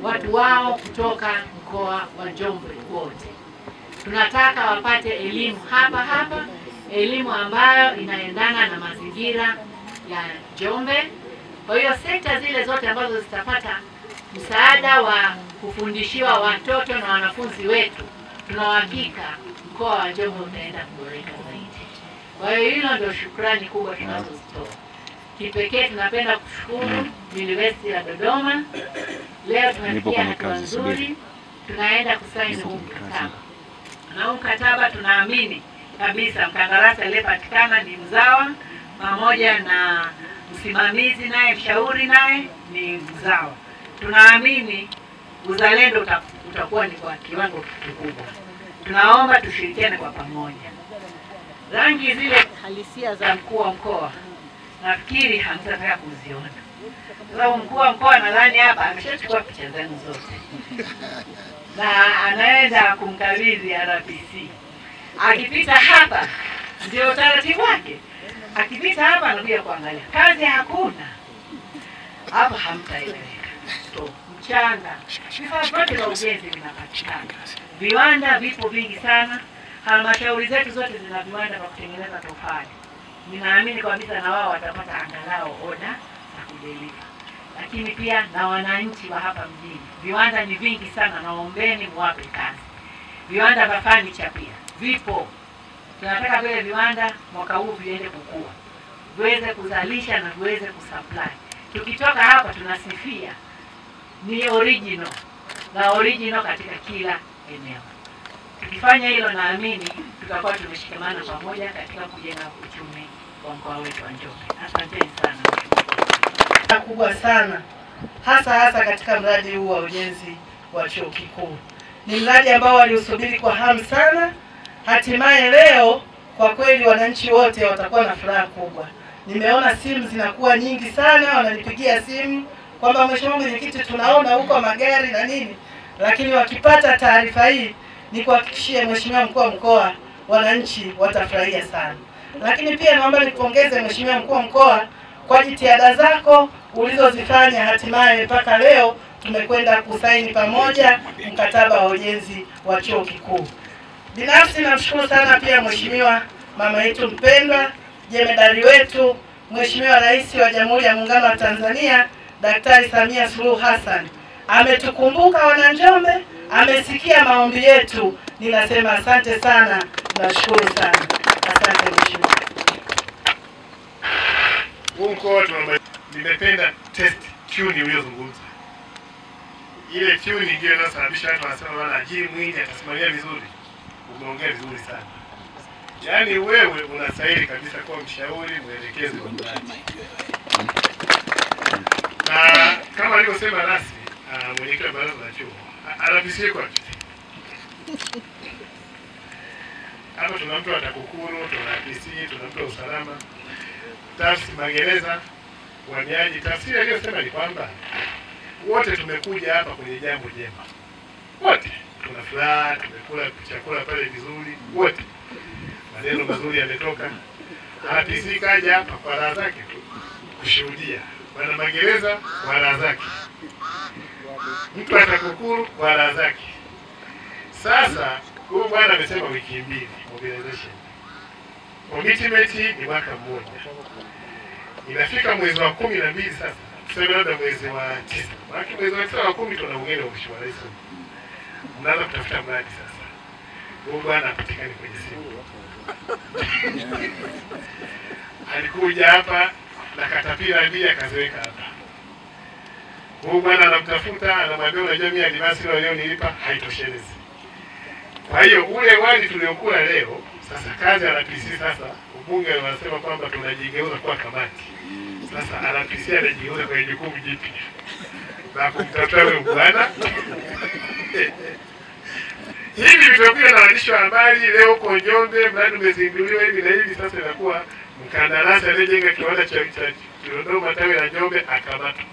watu wao kutoka mkoa wa Njombe wote. Tunataka wapate elimu hapa, elimu ambayo inaendana na mazingira ya Njombe. Kwa hiyo sekta zile zote ambazo zitapata msaada wa kufundishiwa watoto na wanafunzi wetu, tunahakika mkoa wa Njombe utaenda kuboreka zaidi. Kwa hiyo hilo ndio shukrani kubwa tunazozitoa. Kipekee tunapenda kushukuru University ya Dodoma. Leo tumefikia hatua nzuri, tunaenda kusaini huu mkataba. Na huu mkataba tunaamini kabisa mkandarasi aliyepatikana ni mzawa, pamoja na msimamizi naye mshauri naye ni mzawa. tunaamini uzalendo utakuwa ni kwa kiwango kikubwa. Tunaomba tushirikiane kwa pamoja. Rangi zile halisia za mkuu wa mkoa nafikiri hamtataka kuziona, sababu mkuu wa mkoa nadhani hapa ameshachukua picha zenu zote na anaenda kumkabidhi RPC. Akipita hapa ndio utaratibu wake, akipita hapa anakuja kuangalia kazi, hakuna hapa, hamtaeleweka. So, mchanga, vifaa vyote vya ujenzi vinapatikana, viwanda vipo vingi sana, halmashauri zetu zote zina viwanda vya kutengeneza tofali. Ninaamini kabisa na wao watapata angalau oda za kudeliver. Lakini pia na wananchi wa hapa mjini, viwanda ni vingi sana, naombeni muwape kazi. Viwanda vya furniture pia vipo. Tunataka vile viwanda mwaka huu viende kukua, viweze kuzalisha na viweze kusupply. Tukitoka hapa tunasifia ni original na original katika kila eneo. Tukifanya hilo, naamini tutakuwa tumeshikamana pamoja katika kujenga uchumi wa mkoa wetu wa Njombe. Asanteni sana. Kubwa sana hasa katika mradi huu wa ujenzi wa chuo kikuu. Ni mradi ambao waliusubiri kwa hamu sana. Hatimaye leo kwa kweli wananchi wote watakuwa na furaha kubwa. Nimeona simu zinakuwa nyingi sana, wananipigia simu kwamba Mheshimiwa Mwenyekiti, tunaona huko magari na nini, lakini wakipata taarifa hii ni kuhakikishia Mheshimiwa Mkuu wa Mkoa, wananchi watafurahia sana. Lakini pia naomba nikupongeze Mheshimiwa Mkuu wa Mkoa kwa jitihada zako ulizozifanya, hatimaye mpaka leo tumekwenda kusaini pamoja mkataba wa ujenzi wa chuo kikuu. Binafsi namshukuru sana pia Mheshimiwa mama yetu mpendwa, jemedari wetu, Mheshimiwa Rais wa Jamhuri ya Muungano wa Tanzania Daktari Samia Suluhu Hassan. Ametukumbuka wana Njombe, amesikia maombi yetu. Ninasema asante sana, nashukuru sana. Asante Mheshimiwa. Mkoa nimependa test tune uliyozungumza. Ile tune ndio inasababisha watu wanasema bwana Ajili Mwinyi atasimamia vizuri. Umeongea vizuri sana. Yaani wewe unastahili kabisa kuwa mshauri mwelekezi wa mradi. Na kama alivyosema rasmi mwenyekiti wa baraza la chuo, RPC kwa hapa tuna mtu wa TAKUKURU, tuna RPC, tuna mtu wa usalama, tafsiri magereza, uhamiaji. Tafsiri aliyosema ni kwamba wote tumekuja hapa kwenye jambo jema. Wote tuna furaha, tumekula chakula pale vizuri, wote maneno mazuri yametoka. RPC kaja hapa kwa raha zake kushuhudia, bwana magereza kwa raha zake, mtu wa TAKUKURU kwa raha zake. Sasa huyu bwana amesema wiki 2 mobilization. Commitment ni mwaka mmoja. Inafika mwezi wa 12 sasa. Tuseme labda mwezi wa 9. Maana mwezi wa 9 wa 10 tuna ugeni wa Mheshimiwa Rais. Mnaanza kutafuta mradi sasa. Huyu bwana apatikane kwenye simu. Alikuja hapa na katapila mbili akaziweka hapa. Huyu bwana anamtafuta, anamwambia unajua mimi advance leo nilipa haitoshelezi. Kwa hiyo ule wali tuliokula leo, sasa kazi ya RPC sasa, ubunge wanasema kwamba tunajigeuza kuwa kamati. Sasa RPC anajigeuza kwa jukumu jipya. Na kumtafuta wewe bwana. Hivi vitakuwa na waandishi wa habari leo kwa Njombe, mradi umezinduliwa hivi na hivi, sasa inakuwa mkandarasi aliyejenga kiwanda cha Dodoma tawi la Njombe akamata.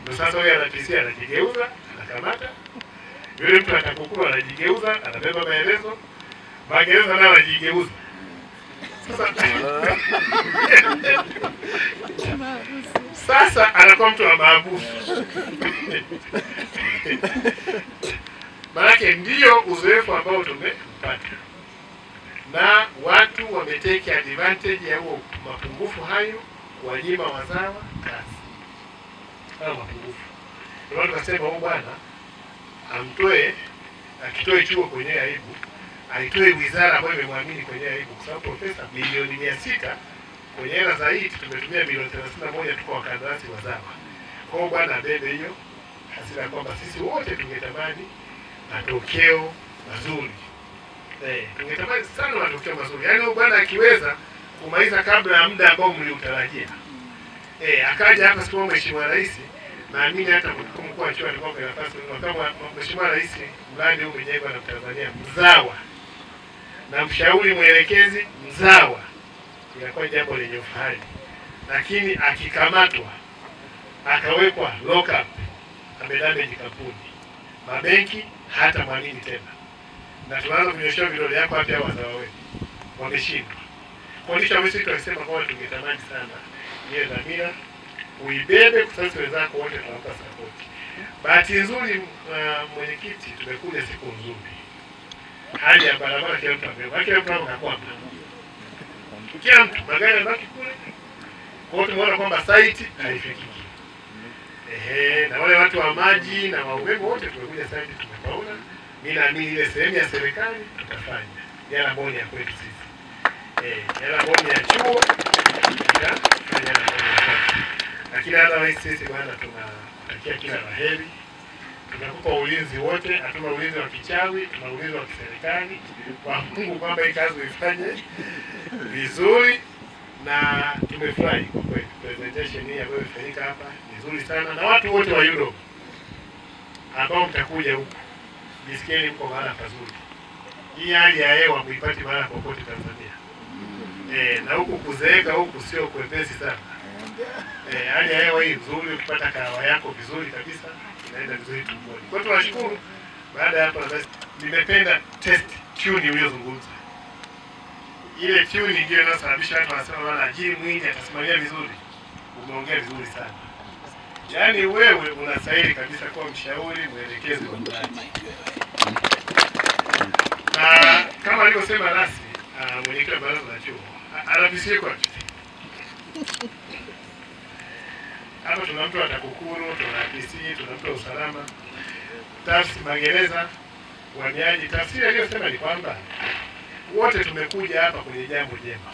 Ndio sasa huyo RPC anajigeuza, anakamata. Yule mtu atakukua anajigeuza, anabeba maelezo, magereza nayo anajigeuza. Sasa anakuwa mtu wa maabusu. Maanake ndio uzoefu ambao tumepata. Na watu wameteke advantage ya huo mapungufu hayo kuwanyima wazawa kazi. Hayo mapungufu. Ndio watu wasema huyu bwana amtoe, akitoe chuo kwenye aibu, aitoe wizara ambayo imemwamini kwenye aibu, kwa sababu profesa milioni 600 kwenye hela zaidi tumetumia milioni 31 tu kwa wakandarasi wazawa. Kwa hiyo bwana abebe hiyo hasira kwamba sisi wote tungetamani matokeo mazuri. Tungetamani sana matokeo mazuri. Yaani huyu bwana akiweza kumaliza kabla ya muda ambao mliutarajia. Akaja hapa siku Mheshimiwa Rais naamini hata mkuu wa chuo alikuwa kwa nafasi kama Mheshimiwa Rais, mradi huu umejengwa na Tanzania mzawa na mshauri mwelekezi mzawa, inakuwa jambo lenye ufahari. Lakini akikamatwa akawekwa lock up, amedamage kampuni, mabenki hata mwamini tena, na tunaanza kunyosha vidole yako hapa wazawa wetu wameshindwa. Kwa hiyo sisi tunasema kwamba tungetamani sana ile dhamira uibebe, kwa sababu wenzako wote tunawapa support. Bahati nzuri mwenyekiti, tumekuja siku nzuri, hali ya barabara kila mtu amebeba, kila mtu anakwama, kila mtu magari yanabaki kule. Kwa hiyo tumeona kwamba site haifikiki. Na wale watu wa maji na wa umeme wote tumekuja site, tumepaona. Mimi naamini ile sehemu ya serikali tutafanya yala boni ya kwetu sisi, yala boni ya chuo tutafanya yala boni ya kwetu. Lakini hata sisi bwana, tunatakia kila la heri, tunakupa ulinzi wote, hatuna ulinzi wa kichawi, tuna ulinzi wa kiserikali kwa Mungu, kwamba hii kazi ifanye vizuri. Na tumefurahi kwa kweli presentation hii ambayo imefanyika hapa ni nzuri sana, na watu wote wa Europe ambao mtakuja huku, jisikieni mko mahali pazuri. Hii hali ya hewa kuipati mahali popote Tanzania. Na huku kuzeeka huku sio kwepesi sana. Hali ya hewa hii nzuri, ukipata kahawa yako vizuri kabisa, inaenda vizuri tumboni. Kwa hiyo tunashukuru. Baada ya hapo nimependa test tune uliyozungumza. Ile tune ndio inasababisha watu wanasema bwana Ajiri Mwinyi atasimamia vizuri. Umeongea vizuri sana. Yaani wewe unastahili kabisa kuwa mshauri mwelekezi wa mradi. Na kama alivyosema Rasi, mwenyekiti wa baraza la chuo, anapisie kwa vipi? Hapa tuna mtu wa TAKUKURU, tuna PC, tuna mtu wa usalama, tafsiri magereza, uhamiaji. Tafsiri aliyosema ni kwamba wote tumekuja hapa kwenye jambo jema.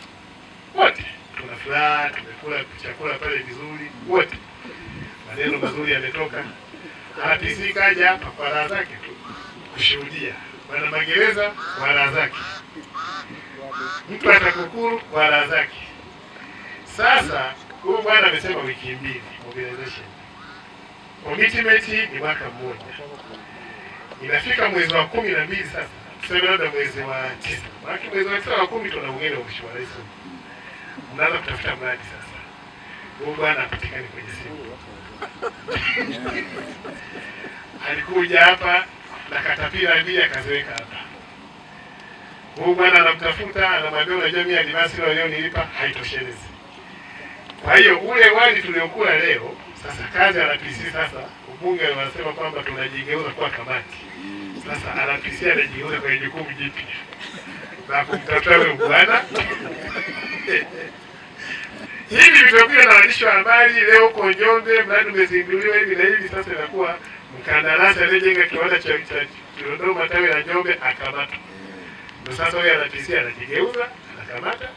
Wote tuna furaha, tumekula chakula pale vizuri, wote maneno mazuri yametoka. PC kaja hapa kwa raha zake kushuhudia, bwana magereza kwa raha zake, mtu wa TAKUKURU kwa raha zake. Sasa huyu bwana amesema wiki 2 mobilization. Commitment ni mwaka mmoja. Inafika mwezi wa 12 sasa. Tuseme labda mwezi wa 9. Baki mwezi wa 9 wa 10 tuna ugeni wa Mheshimiwa Rais. Mnaanza kutafuta mradi sasa. Huyu bwana apatikane kwenye simu. Alikuja hapa na katapila mbili akaziweka hapa. Huyu bwana anamtafuta, anamwambia unajua mimi advance leo nilipa haitoshelezi. Kwa hiyo ule wali tuliokula leo, sasa kazi ya RPC sasa, ubunge wanasema kwamba tunajigeuza kwa kamati. Sasa RPC anajigeuza kwenye jukumu jipya. Na kumtafuta yule bwana. Hivi vitokea na waandishi wa habari leo kwa Njombe, mradi umezinduliwa hivi na hivi, sasa inakuwa mkandarasi aliyejenga kiwanda cha Dodoma tawi la Njombe akamatwa. Ndio sasa yule RPC anajigeuza, anakamata.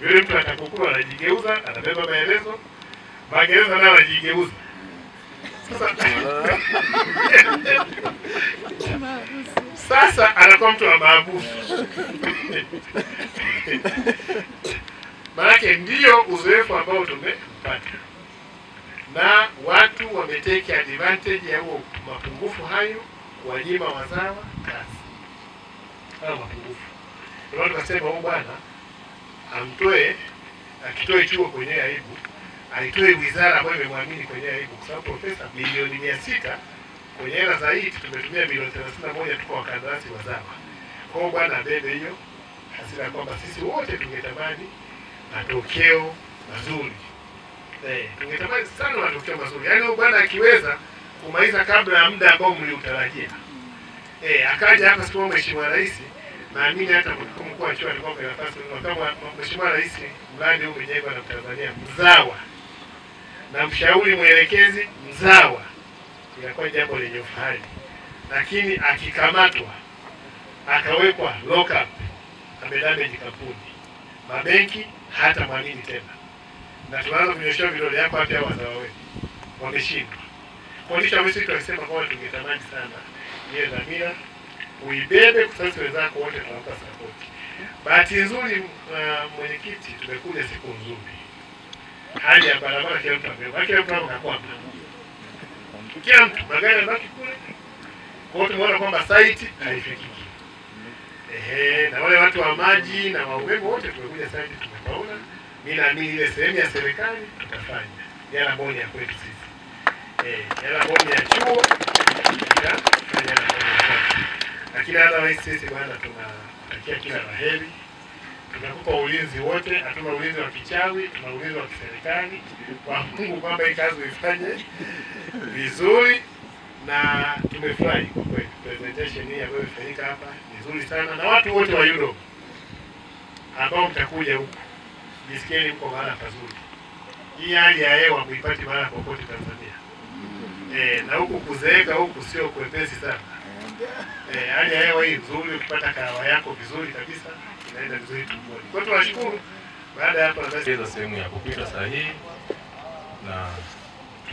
Yule mtu atakukua anajigeuza, anabeba maelezo, magereza nayo anajigeuza. Sasa anakuwa mtu wa maabusu. Maana ndio uzoefu ambao tumepata. Na watu wameteke advantage ya huo mapungufu hayo, wanyima wazawa kazi. Hayo mapungufu. Ndio tukasema huyu bwana amtoe, akitoe chuo kwenye aibu, aitoe wizara ambayo imemwamini kwenye aibu, kwa sababu profesa milioni 600 kwenye hela za hii tumetumia milioni 31 tu kwa wakandarasi wazawa. Kwa hiyo bwana abebe hiyo hasira kwamba sisi wote tungetamani matokeo mazuri. Tungetamani sana matokeo mazuri. Yaani huyu bwana akiweza kumaliza kabla ya muda ambao mliutarajia. Akaja hapa siku Mheshimiwa Rais, naamini hata mkuu wa chuo alikuwa kwa nafasi kama Mheshimiwa Rais, mradi huu umejengwa na Tanzania mzawa na mshauri mwelekezi mzawa, inakuwa jambo lenye ufahari. Lakini akikamatwa akawekwa lock up, amedamage kampuni, mabenki hata mwamini tena, na tunaanza kunyosha vidole yako hapa wazawa wetu wameshindwa. Kwa hiyo sisi tunasema kwamba tungetamani sana ile dhamira uibebe, kwa sababu wenzako wote tunawapa support. Bahati nzuri mwenyekiti, tumekuja siku nzuri, hali ya barabara kila mtu amebeba, kila mtu anakwama, kila mtu magari yanabaki kule. Kwa hiyo tumeona kwamba site haifikiki. Na wale watu wa maji na wa umeme wote tumekuja site tumepaona. Mimi naamini ile sehemu ya serikali tutafanya. Yala boni ya kwetu sisi. Yala boni ya chuo tutafanya na boni. Lakini hata sisi bwana tunatakia kila laheri. Tunakupa ulinzi wote, hatuna ulinzi wa kichawi, tuna ulinzi wa kiserikali. Kwa Mungu kwamba hii kazi uifanye vizuri, na tumefurahi kwa kweli. Presentation hii ambayo imefanyika hapa nzuri sana, na watu wote wa Europe ambao mtakuja huku, jisikieni mko mahali pazuri. Hii hali ya hewa muipati mahali popote Tanzania. Na huku kuzeeka huku sio kwepesi sana. Hali ya hewa hii nzuri, ukipata kahawa yako vizuri kabisa, inaenda vizuri tumboni. Kwa hiyo tunashukuru. Baada ya hapa tunaweza sehemu ya kupita sahihi na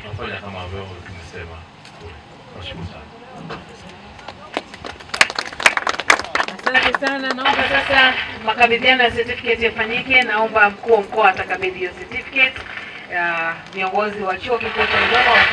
tunafanya kama ambavyo tumesema. Tunashukuru sana. Asante sana. Naomba sasa makabidhiano ya certificate yafanyike. Naomba mkuu wa mkoa atakabidhi hiyo certificate. Viongozi wa chuo kikuu cha Dodoma